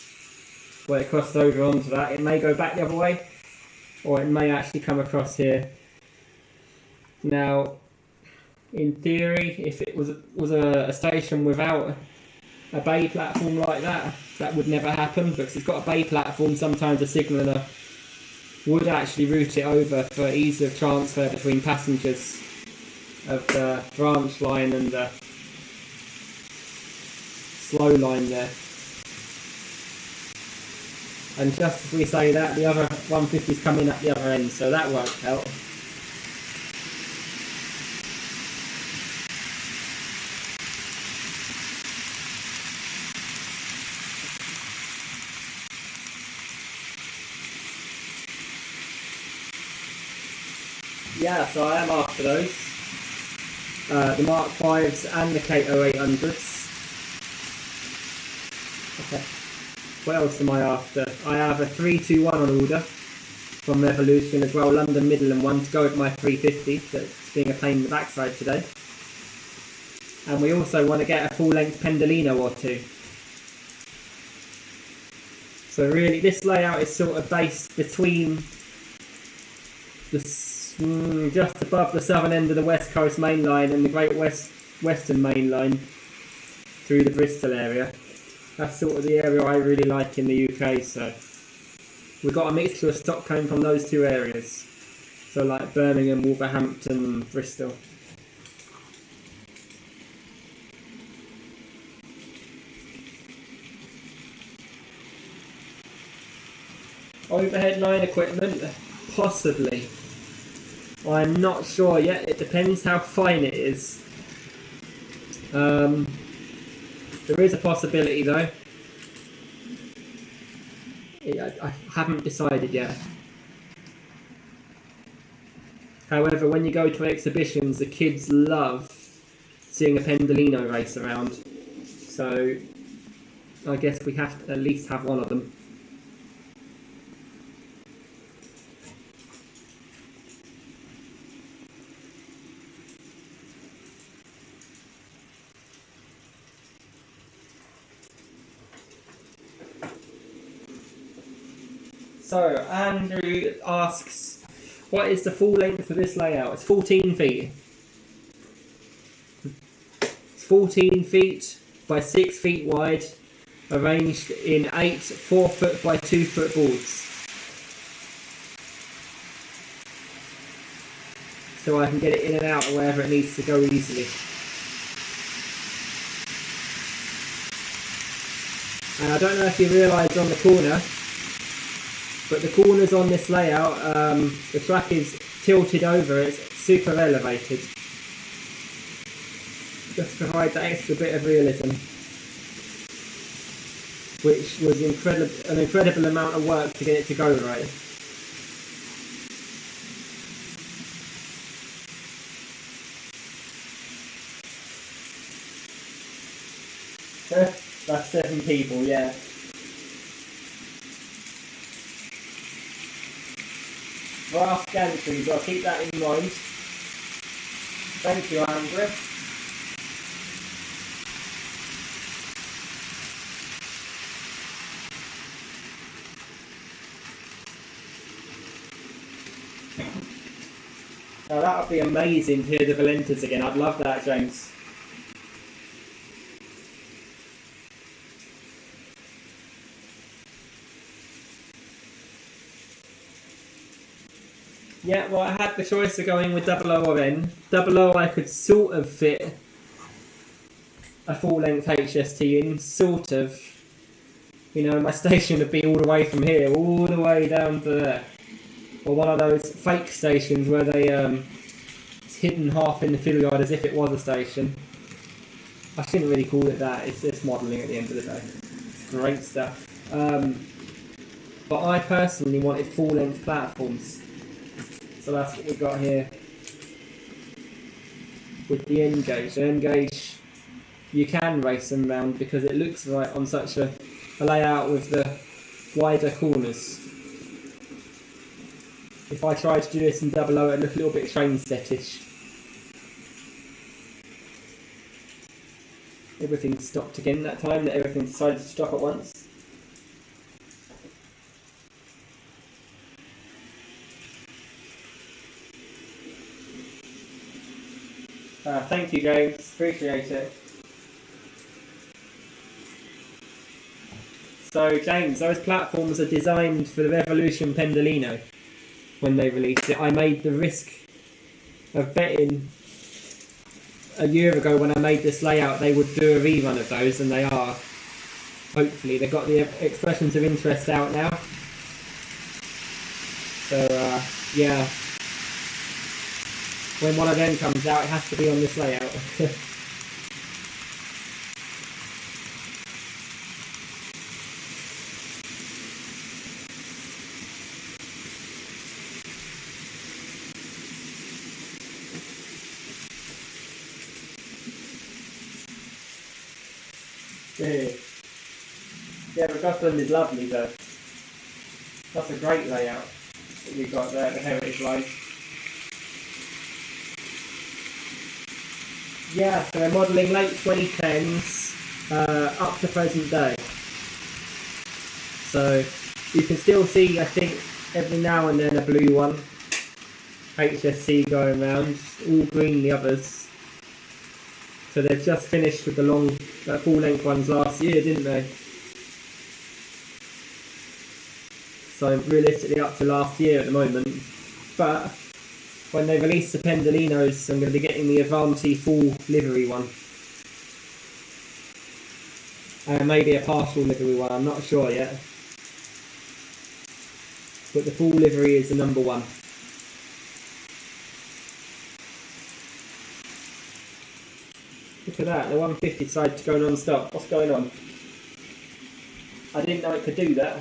where it crosses over onto that. It may go back the other way, or it may actually come across here. Now, in theory, if it was a station without a bay platform like that, that would never happen, because it's got a bay platform. Sometimes the signaller would actually route it over for ease of transfer between passengers of the branch line and the slow line there. And just as we say that, the other 150's coming up the other end, so that worked out. Yeah, so I am after those. The Mark 5s and the Kato 800s. Okay. What else am I after? I have a 321 on order from Revolution as well, London Midland one, to go with my 350 that's being a pain in the backside today. And we also want to get a full length Pendolino or two. So really this layout is sort of based between just above the southern end of the West Coast main line and the Great Western main line through the Bristol area. That's sort of the area I really like in the UK, so we've got a mixture of stock coming from those two areas. So like Birmingham, Wolverhampton, Bristol. Overhead line equipment, possibly. I'm not sure yet, it depends how fine it is. There is a possibility though. I haven't decided yet. However, when you go to exhibitions, the kids love seeing a Pendolino race around. So I guess we have to at least have one of them. So, Andrew asks, what is the full length of this layout? It's 14 feet. It's 14 feet by 6 feet wide, arranged in 8 4-foot by 2-foot boards. So I can get it in and out wherever it needs to go easily. And I don't know if you realise on the corner, but the corners on this layout, the track is tilted over, it's super elevated. Just to provide that extra bit of realism, which was an incredible amount of work to get it to go right. That's 7 people, yeah. Brass gantries, I'll keep that in mind. Thank you, Andrew. Now that would be amazing to hear the Valentas again. I'd love that, James. Yeah, well, I had the choice of going with 00 or N. 00 I could sort of fit a full-length HST in, sort of. You know, my station would be all the way from here, all the way down to there. Or one of those fake stations where they it's hidden half in the fiddle yard as if it was a station. I shouldn't really call it that, it's just modelling at the end of the day. Great stuff. But I personally wanted full-length platforms. So So that's what we got here with the N-Gauge. The N-Gauge, you can race them round because it looks right on such a layout with the wider corners. If I tried to do this in double O, it'd look a little bit train set-ish. Everything stopped again that time, that everything decided to stop at once. Thank you, James. Appreciate it. So, James, those platforms are designed for the Revolution Pendolino when they released it. I made the risk of betting a year ago when I made this layout they would do a rerun of those, and they are. Hopefully. They've got the expressions of interest out now. So, yeah. When one of them comes out, it has to be on this layout. Yeah, but Gosland is lovely though. That's a great layout that we've got there, the Heritage Line. Yeah, so we're modelling late 2010s up to present day. So you can still see, I think, every now and then a blue one. HSC going round, all green the others. So they've just finished with the long, full length ones last year, didn't they? So realistically up to last year at the moment. But when they release the Pendolinos, I'm going to be getting the Avanti full livery one. Maybe a partial livery one, I'm not sure yet. But the full livery is the number one. Look at that, the 150 decided to go non-stop. What's going on? I didn't know it could do that.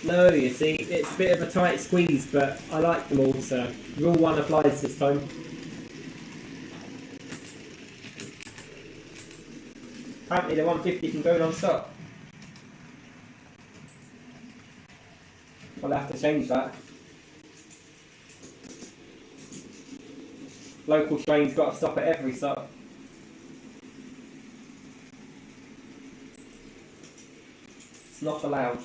No, you see, it's a bit of a tight squeeze, but I like them all, so rule 1 applies this time. Apparently the 150 can go non-stop. I'll have to change that. Local trains got to stop at every stop. It's not allowed.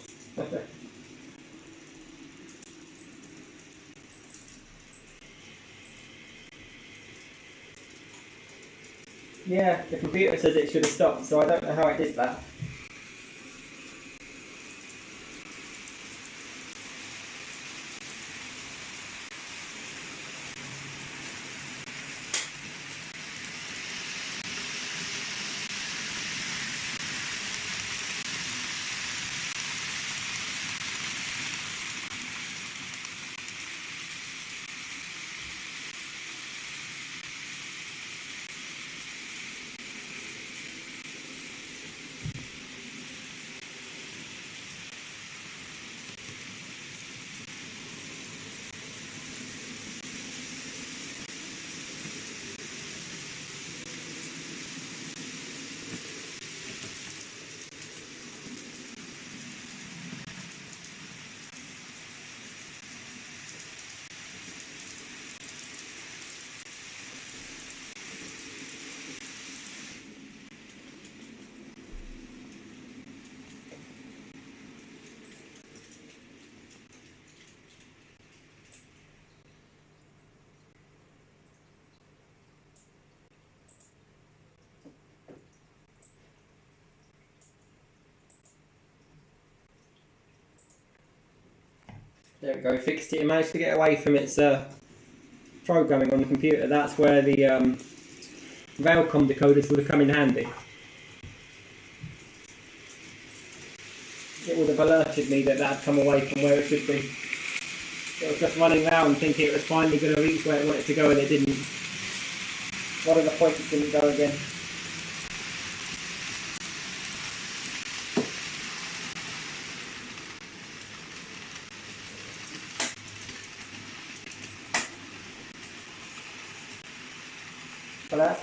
Yeah, the computer says it should have stopped, so I don't know how it did that. There we go, fixed it. It managed to get away from its programming on the computer. That's where the Railcom decoders would have come in handy. It would have alerted me that that had come away from where it should be. It was just running around thinking it was finally going to reach where it wanted to go, and it didn't. What are the points it didn't go again?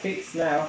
fixed now.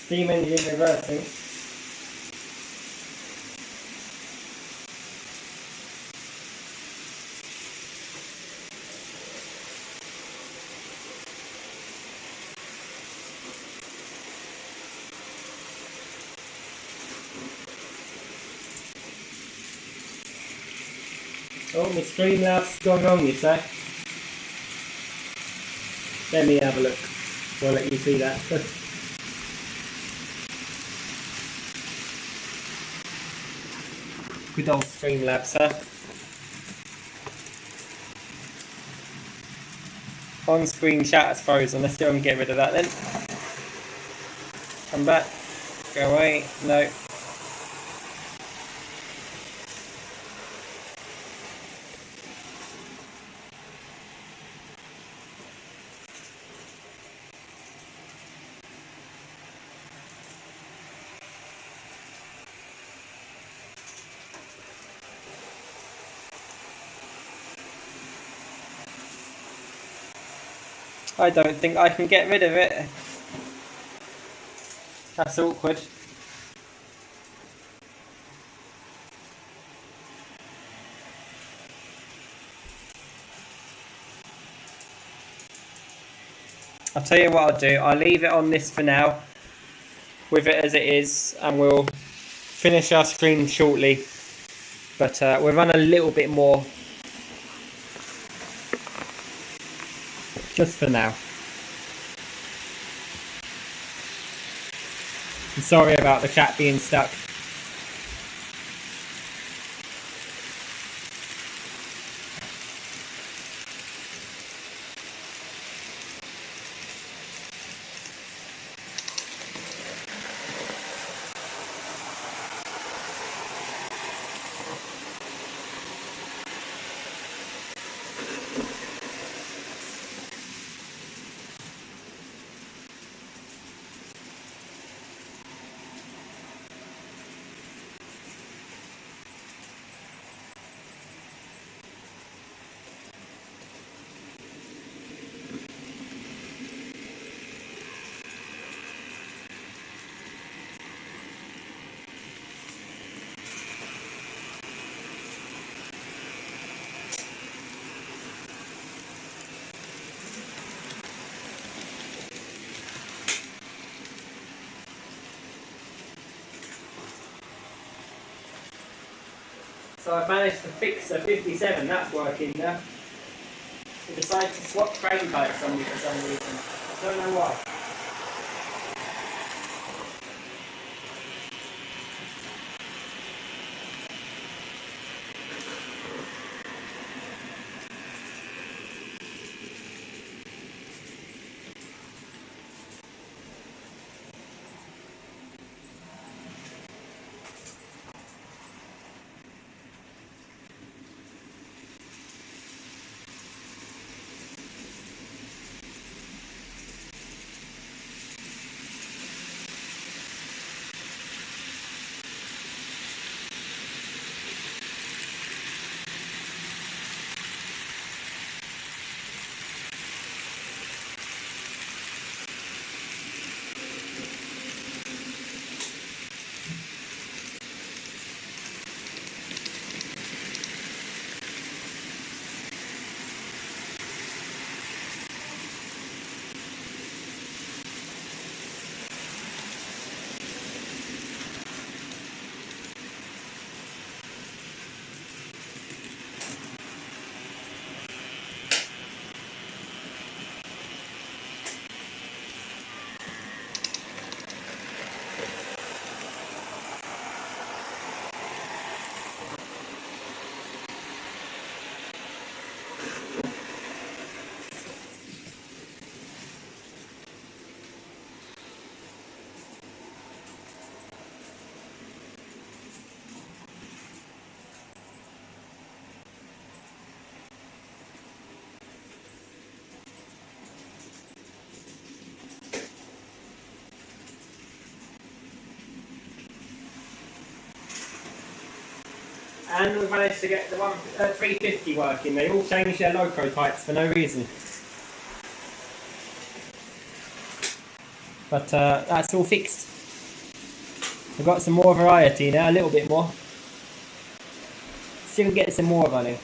Steam engine reversing. Oh, my Streamlabs gone wrong, you say? Let me have a look. I'll let you see that. Good old Streamlabs, huh? On-screen chat is frozen. Let's see if I can get rid of that then. Come back. Go away. No. I don't think I can get rid of it. That's awkward. I'll tell you what I'll do. I'll leave it on this for now, with it as it is, and we'll finish our screen shortly. But we'll run a little bit more, just for now. I'm sorry about the chat being stuck. So I've managed to fix the 57, that's working now. I decided to swap frame types on me for some reason. Don't know why. And we've managed to get the 350 working. They all changed their loco types for no reason. But that's all fixed. We've got some more variety now, a little bit more. See if we can get some more running.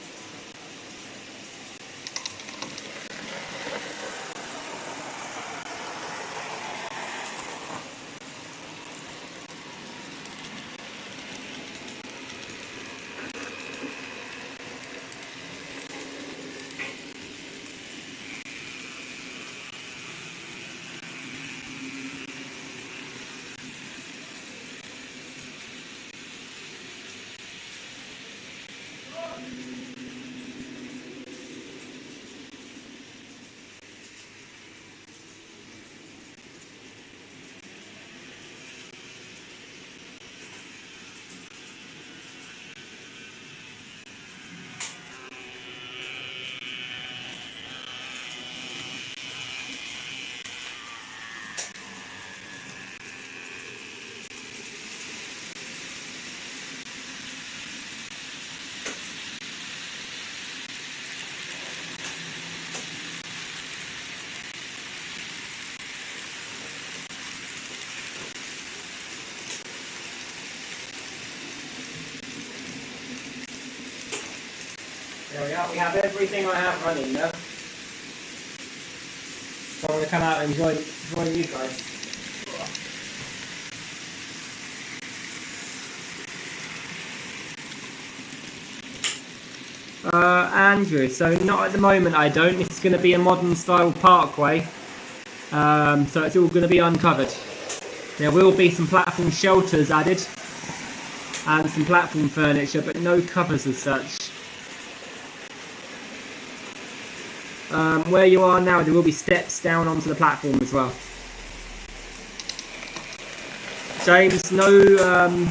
There we are, we have everything I have running now. So I'm going to come out and join you guys. Andrew, so not at the moment I don't. It's going to be a modern style parkway. So it's all going to be uncovered. There will be some platform shelters added and some platform furniture, but no covers as such. Where you are now, there will be steps down onto the platform as well. James, no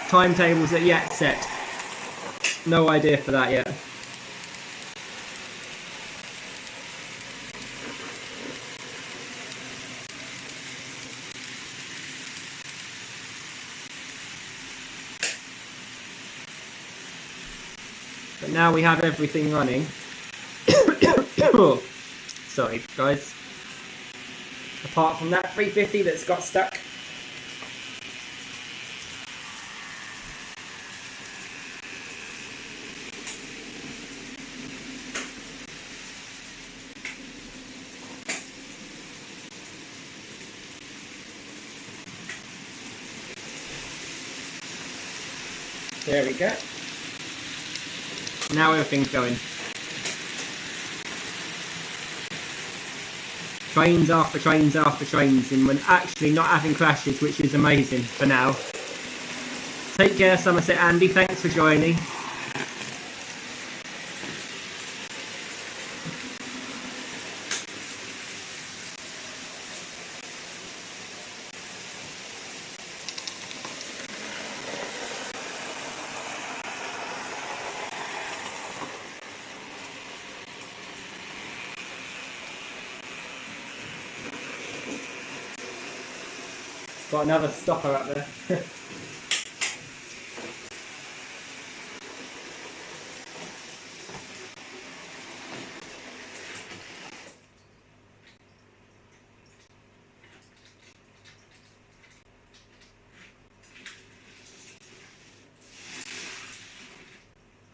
timetables are yet set. No idea for that yet. But now we have everything running. Sorry guys. Apart from that 350 that's got stuck. There we go. Now everything's going. Trains after trains after trains, and we're actually not having crashes, which is amazing for now. Take care, Somerset Andy. Thanks for joining. Got another stopper up there.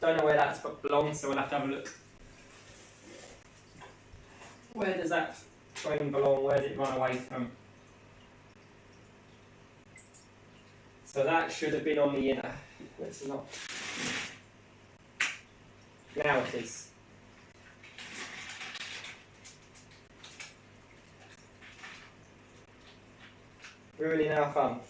Don't know where that belongs, so we'll have to have a look. Where does that train belong? Where did it run away from? So that should have been on the inner. It's not. Now it is. Really now fun.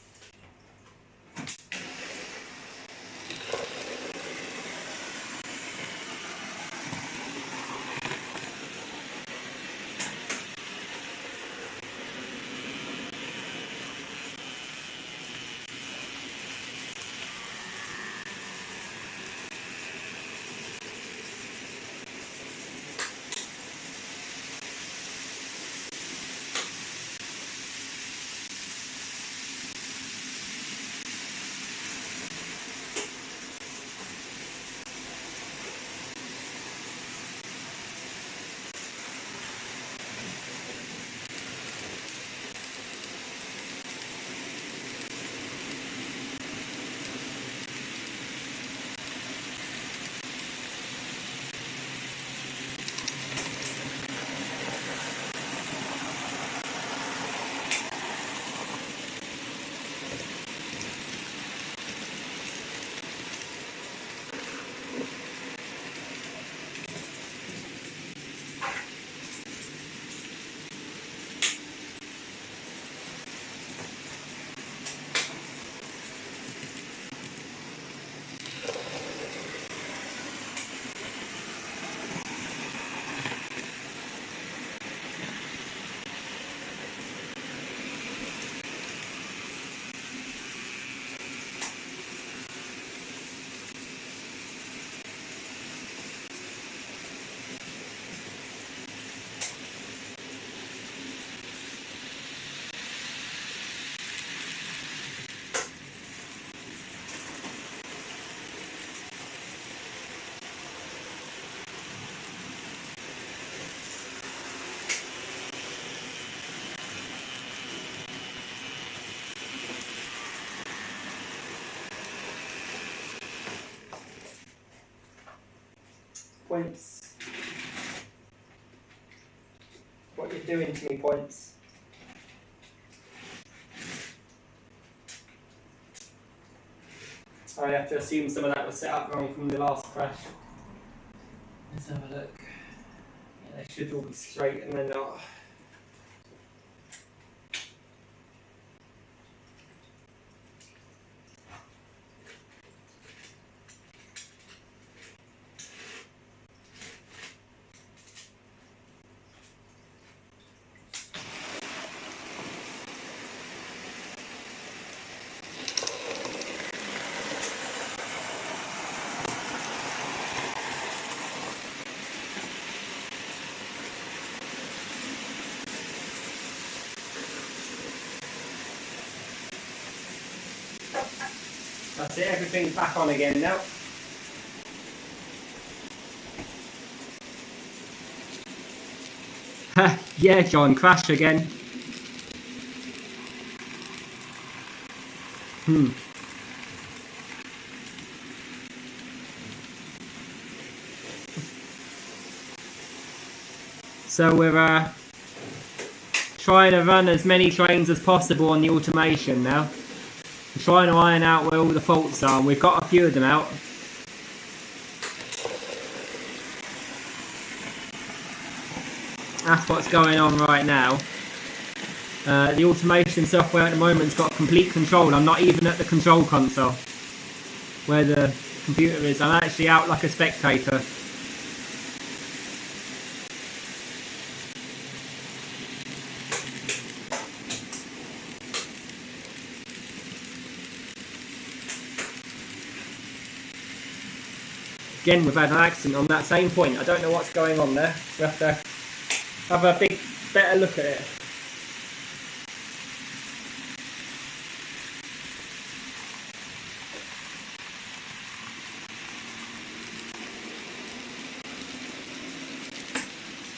Points. What you're doing to me, Points. I have to assume some of that was set up wrong from the last crash. Let's have a look. Yeah, they should all be straight and they're not. That's it, everything's back on again now. Yeah, John, crash again. So we're trying to run as many trains as possible on the automation now. We're trying to iron out where all the faults are, and we've got a few of them out. That's what's going on right now. The automation software at the moment's got complete control. I'm not even at the control console where the computer is. I'm actually out like a spectator. Again, we've had an accident on that same point. I don't know what's going on there. We have to have a better look at it.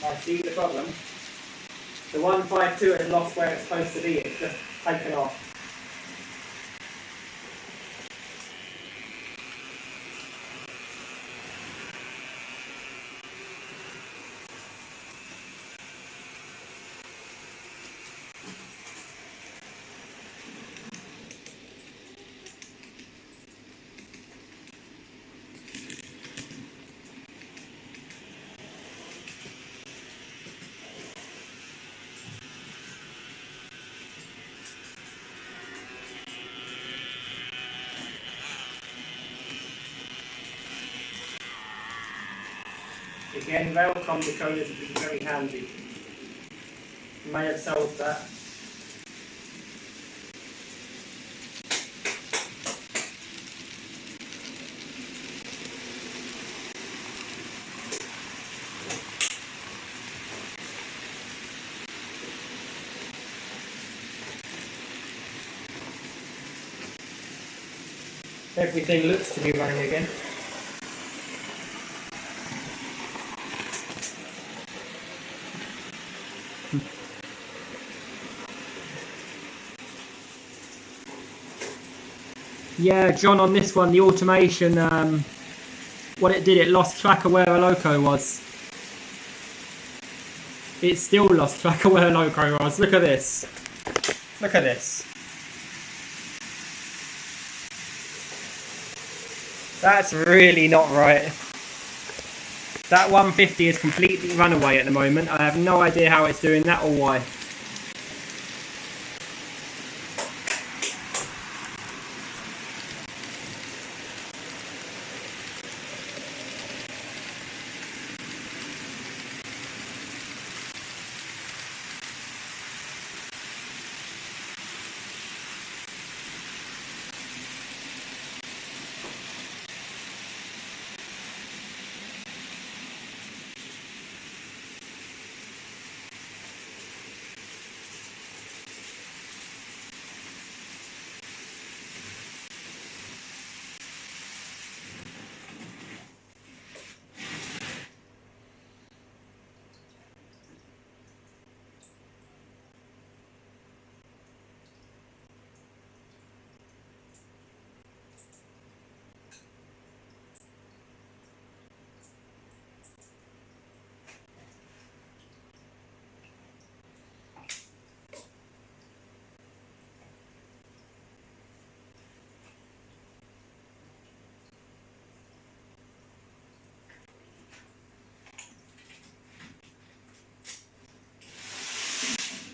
I see the problem. The 152 has lost where it's supposed to be. It's just taken off. Again, Railcom decoders would be very handy. You may have solved that. Everything looks to be running again. Yeah, John, on this one, the automation, what it did, it lost track of where a loco was. It still lost track of where a loco was. Look at this. Look at this. That's really not right. That 150 is completely run away at the moment. I have no idea how it's doing that or why.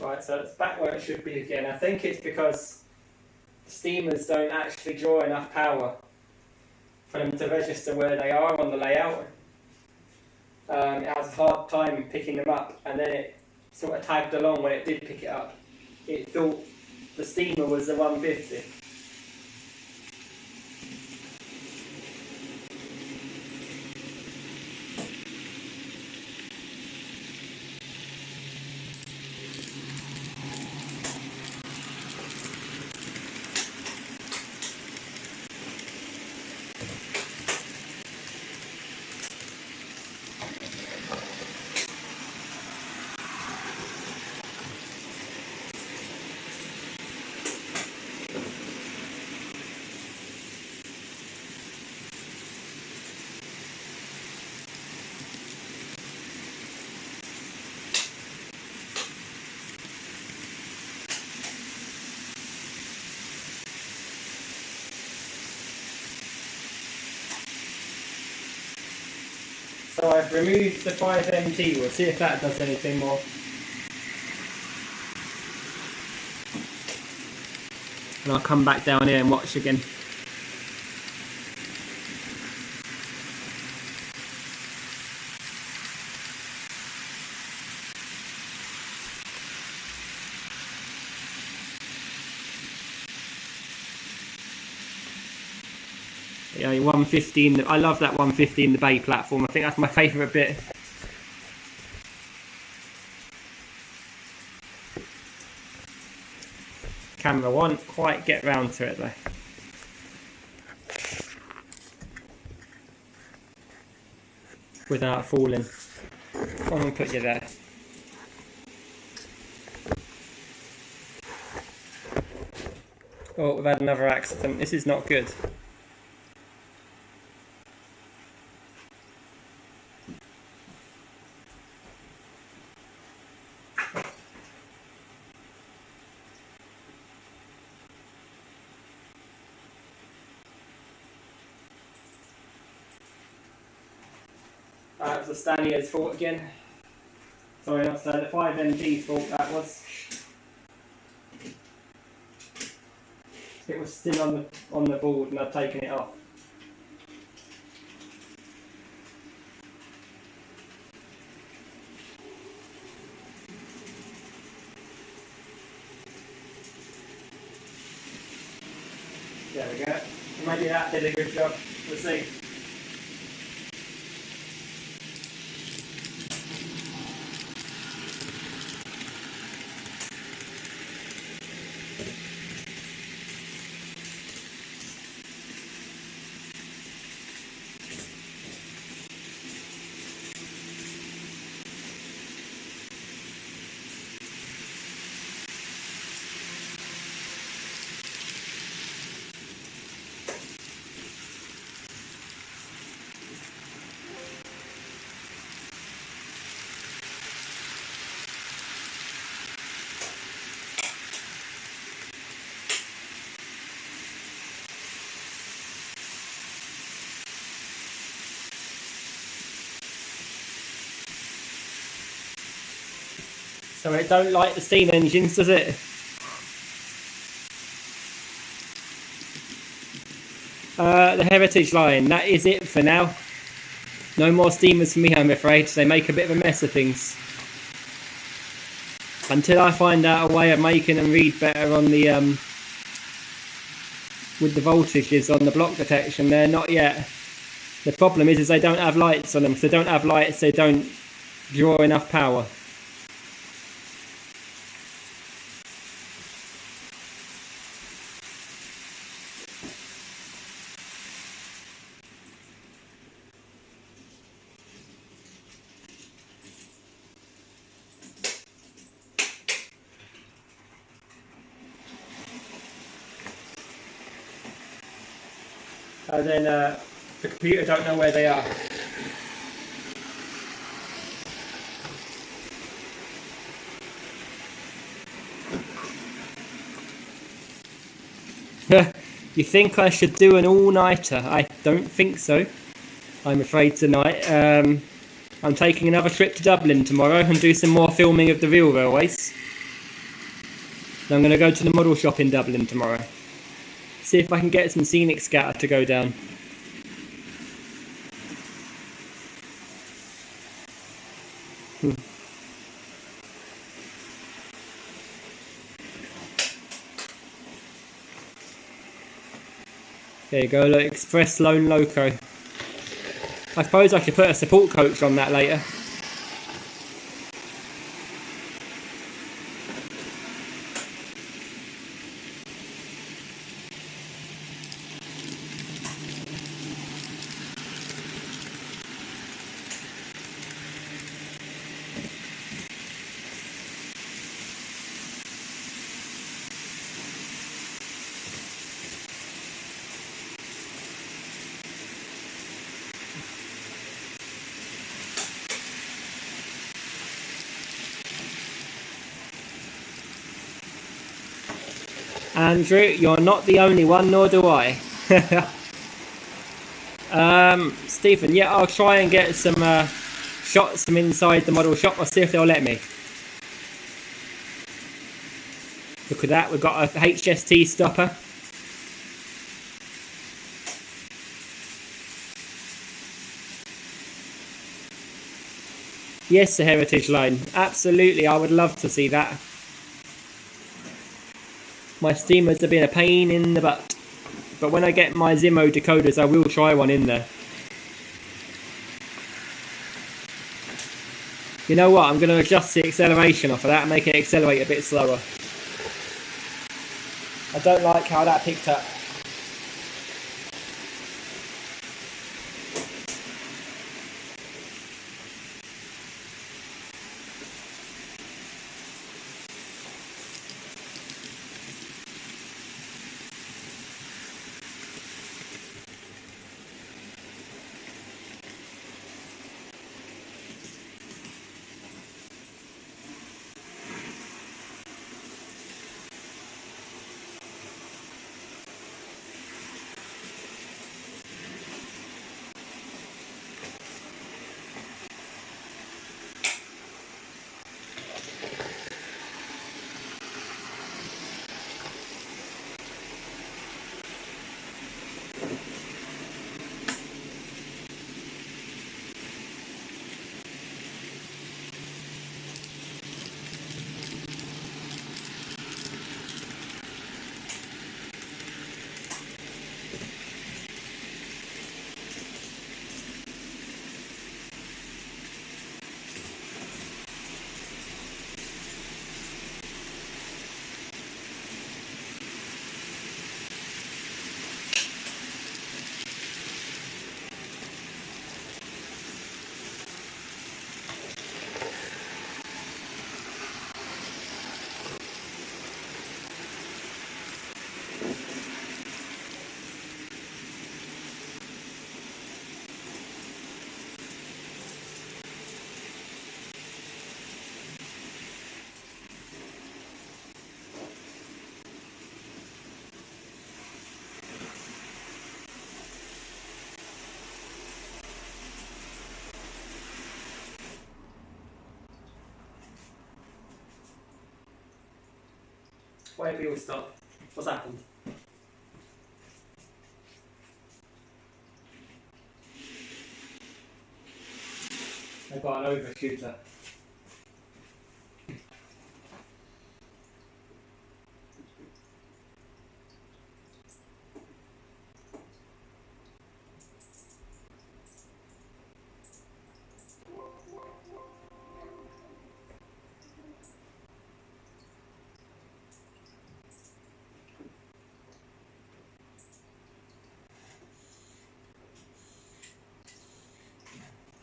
Right, so it's back where it should be again. I think it's because the steamers don't actually draw enough power for them to register where they are on the layout. It has a hard time picking them up, and then it sort of tagged along when it did pick it up. It thought the steamer was the 150. So I've removed the 5MT, we'll see if that does anything more. And I'll come back down here and watch again. Yeah, 115. I love that 115, the bay platform. I think that's my favourite bit. Camera won't quite get round to it though. Without falling. I'm going to put you there. Oh, we've had another accident. This is not good. That was the Stanley's fault again. Sorry, not the 5MG's fault that was. It was still on the board and I'd taken it off. There we go. Maybe that did a good job. We'll see. So it don't like the steam engines, does it? The Heritage line, that is it for now. No more steamers for me, I'm afraid. They make a bit of a mess of things. Until I find out a way of making them read better on the with the voltages on the block detection, they're not yet. The problem is they don't have lights on them. If they don't have lights, they don't draw enough power. And then the computer don't know where they are. You think I should do an all-nighter? I don't think so, I'm afraid, tonight. I'm taking another trip to Dublin tomorrow and do some more filming of the real railways. So I'm going to go to the model shop in Dublin tomorrow. See if I can get some scenic scatter to go down. There you go, look, Express Lone Loco. I suppose I should put a support coach on that later. Andrew, you're not the only one, nor do I. Stephen, yeah, I'll try and get some shots from inside the model shop. I'll see if they'll let me. Look at that, we've got a HST stopper. Yes, the Heritage line. Absolutely, I would love to see that. My steamers have been a pain in the butt. But when I get my Zimo decoders, I will try one in there. You know what, I'm going to adjust the acceleration off of that and make it accelerate a bit slower. I don't like how that picked up. Why have we all stopped? What's happened? I got an overshooter.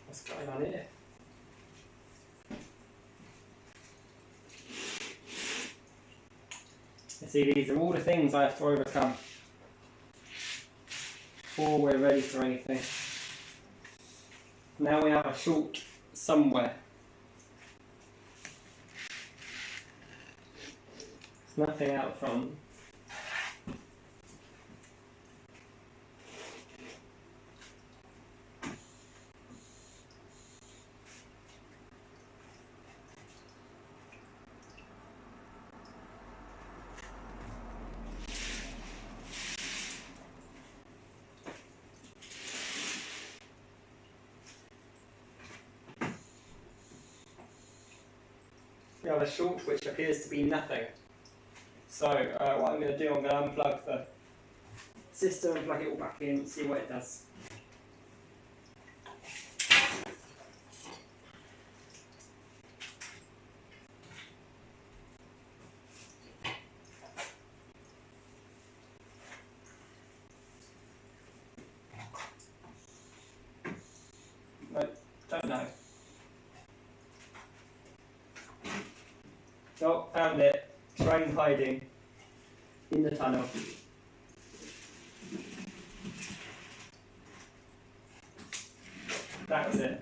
What's going on here? You see, these are all the things I have to overcome before we're ready for anything. Now we have a short somewhere. There's nothing out front. another short, which appears to be nothing. So what I'm going to do, I'm going to unplug the system and plug it all back in and see what it does. No, don't know. Oh, found it. Train hiding in the tunnel. That was it.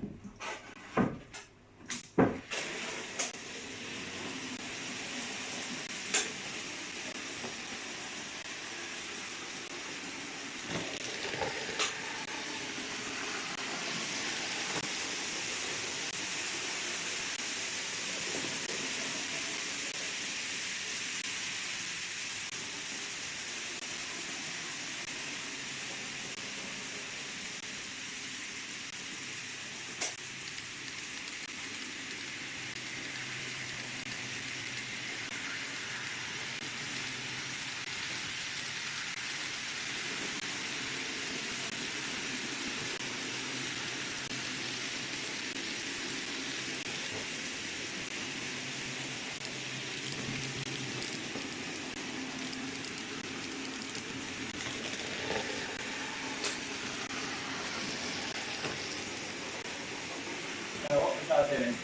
What was that doing?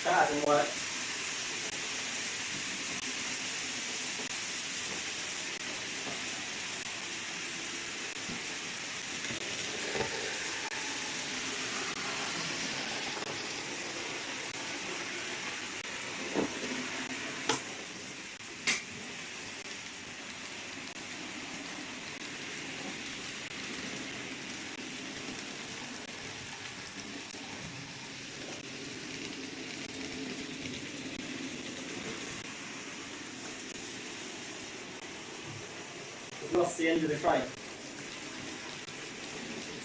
That hasn't worked. We've lost the end of the crate.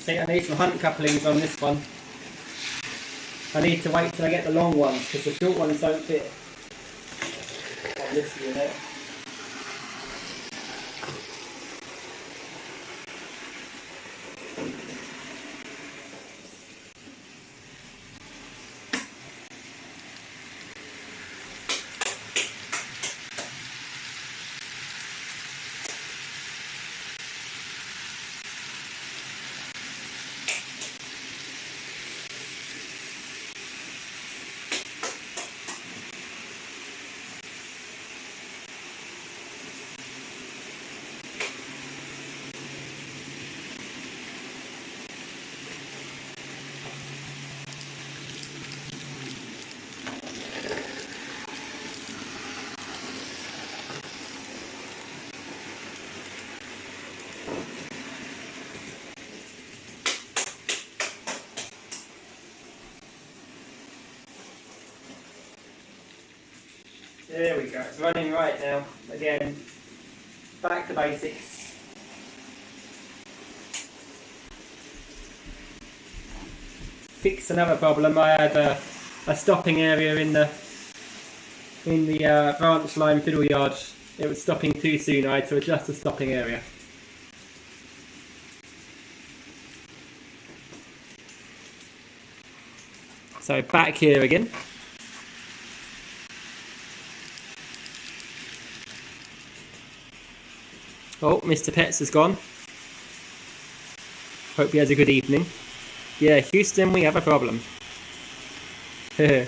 See, I need some hunt couplings on this one. I need to wait till I get the long ones because the short ones don't fit on this unit. There we go, it's running right now. Again, back to basics. Fix another problem. I had a stopping area in the branch line fiddle yard. It was stopping too soon. I had to adjust the stopping area. So back here again. Oh, Mr. Pets has gone. Hope he has a good evening. Yeah, Houston, we have a problem. Yeah,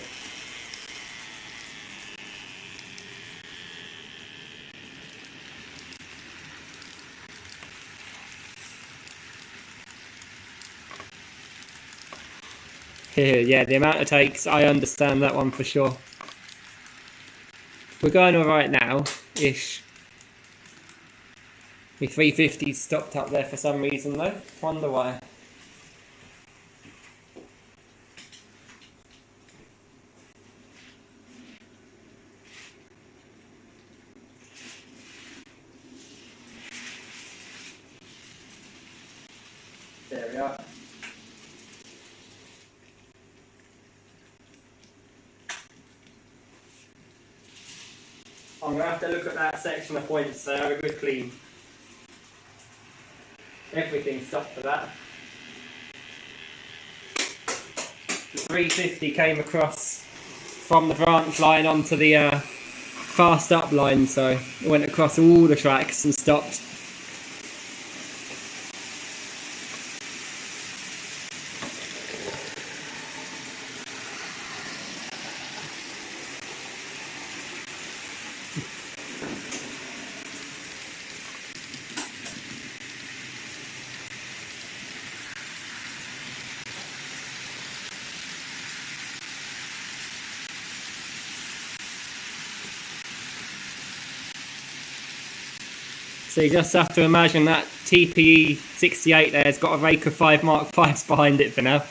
the amount it takes, I understand that one for sure. We're going alright now, ish. My 350 stopped up there for some reason though. Wonder why. There we are. I'm going to have to look at that section of points so I have a good clean. Everything stopped for that. The 350 came across from the branch line onto the fast up line, so it went across all the tracks and stopped. So you just have to imagine that TPE 68 there has got a rake of 5 Mark 5s behind it for now.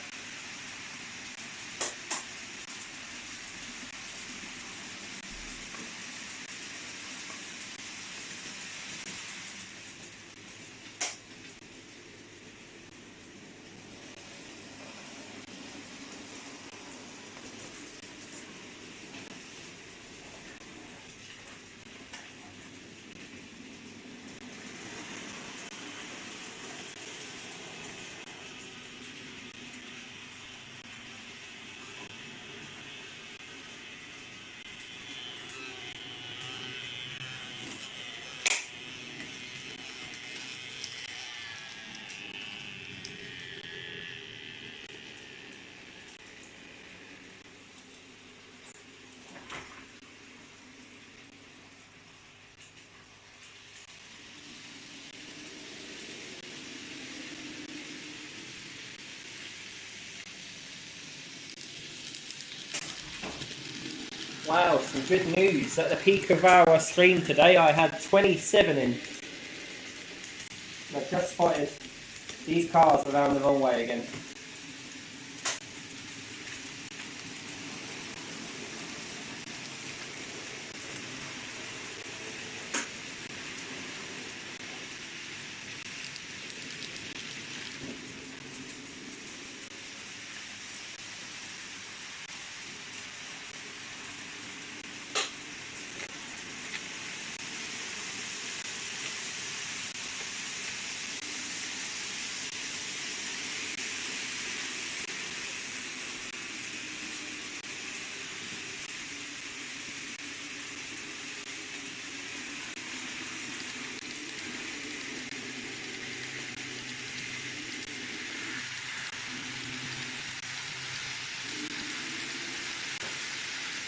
Wow, some good news. At the peak of our stream today, I had 27 in. I've just spotted these cars around the wrong way again.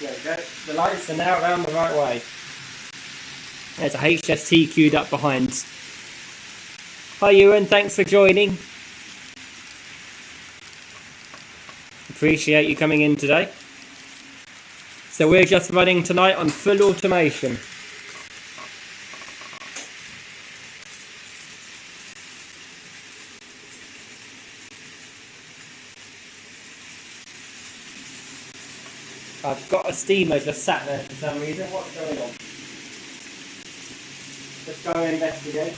There we go. The lights are now around the right way. There's a HST queued up behind. Hi Ewan, thanks for joining. Appreciate you coming in today. So we're just running tonight on full automation. I've got a steamer just sat there for some reason. What's going on? Just go and investigate.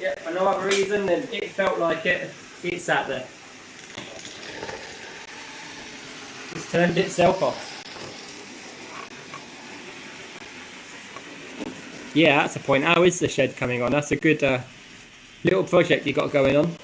Yeah, for no other reason than it felt like it sat there. It's turned itself off. Yeah, that's a point. How is the shed coming on? That's a good little project you got going on.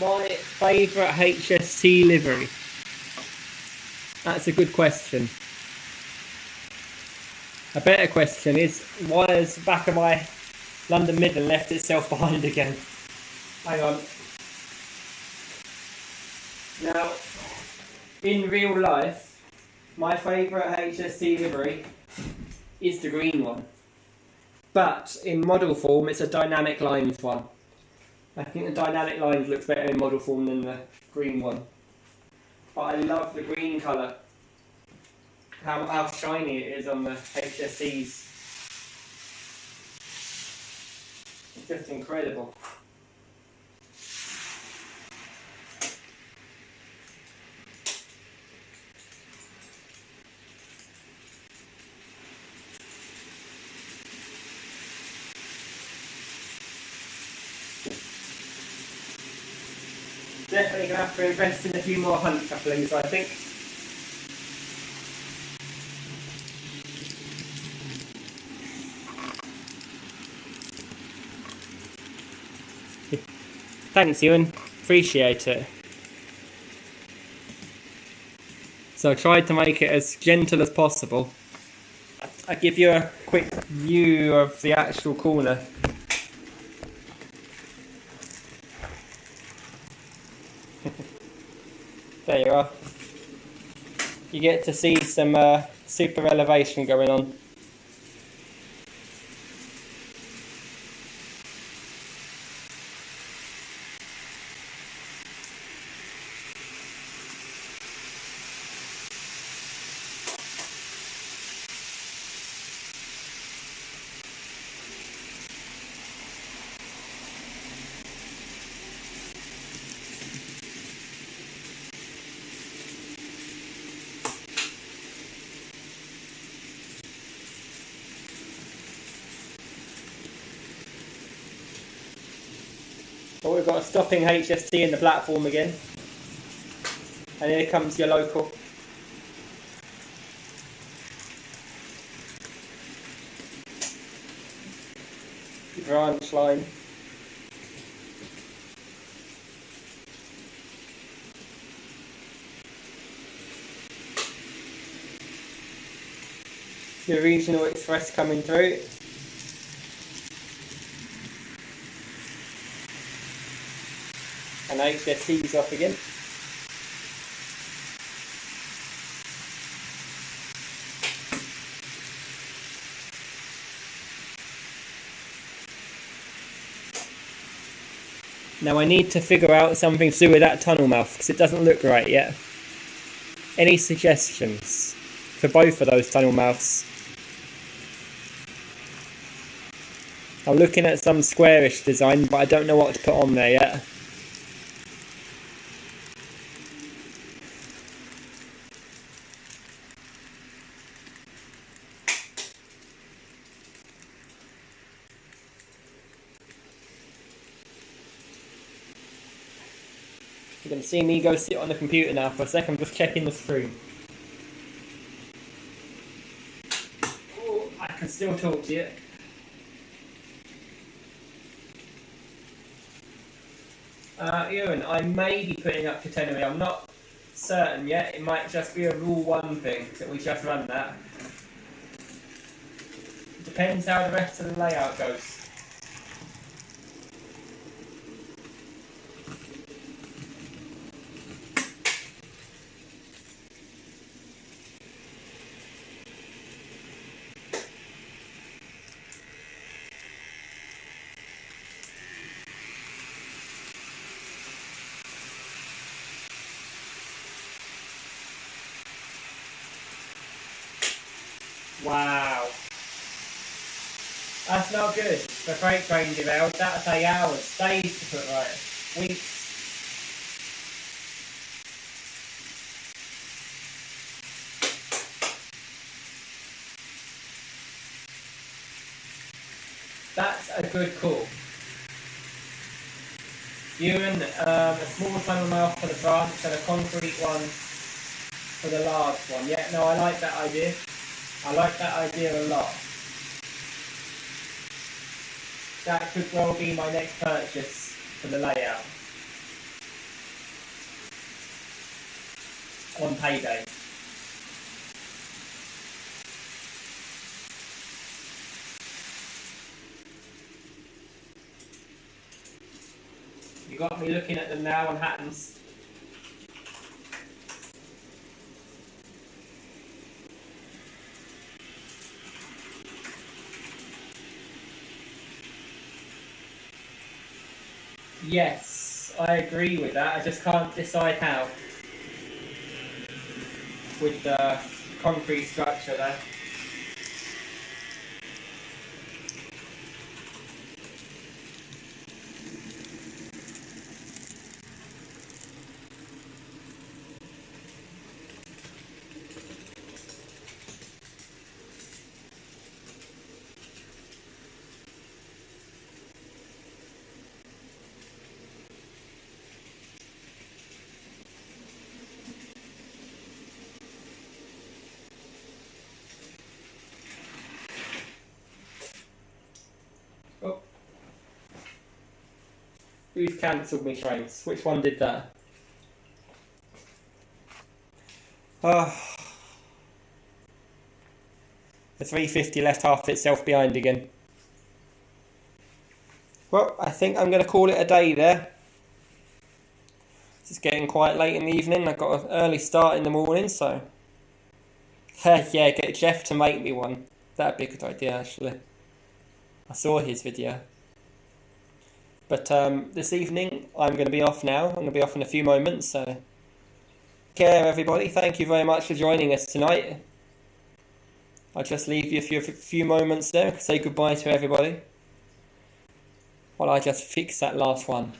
My favourite HST livery? That's a good question. A better question is, why has the back of my London Midland left itself behind again? Hang on. Now, in real life, my favourite HST livery is the green one. But in model form, it's a dynamic lines one. I think the dynamic lines looks better in model form than the green one. But I love the green colour. How shiny it is on the HSCs. It's just incredible. Definitely going to have to invest in a few more hunt couplings, I think. Thanks, Ewan. Appreciate it. So I tried to make it as gentle as possible. I'll give you a quick view of the actual corner. There you are. You get to see some super elevation going on. Well, we've got a stopping HST in the platform again. And here comes your local. Branch line. The Regional Express coming through. And HST's off again. Now I need to figure out something to do with that tunnel mouth because it doesn't look right yet. Any suggestions for both of those tunnel mouths? I'm looking at some squarish design, but I don't know what to put on there yet. You can see me go sit on the computer now for a second, just checking the screen. Oh, I can still talk to you. Ewan, I may be putting up Catenary. I'm not certain yet. It might just be a Rule 1 thing that we just run that. Depends how the rest of the layout goes. Wow. That's not good. The freight train derailed. That'll take hours, days to put right. Weeks. That's a good call. Ewan, a small tunnel mouth for the branch and a concrete one for the large one. Yeah, no, I like that idea. I like that idea a lot. That could well be my next purchase for the layout. On payday. You got me looking at them now on Hattons. Yes, I agree with that. I just can't decide how. With the concrete structure there. Oh. Who's cancelled me trains? Which one did that? Oh. The 350 left half itself behind again. Well, I think I'm going to call it a day there. It's getting quite late in the evening. I've got an early start in the morning, so... yeah, get Jeff to make me one. That'd be a good idea, actually. I saw his video. But this evening, I'm going to be off now. I'm going to be off in a few moments, so... Take care, everybody. Thank you very much for joining us tonight. I'll just leave you a few moments there. Say goodbye to everybody. While I just fix that last one.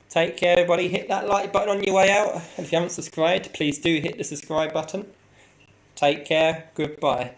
Take care, everybody. Hit that like button on your way out. And if you haven't subscribed, please do hit the subscribe button. Take care. Goodbye.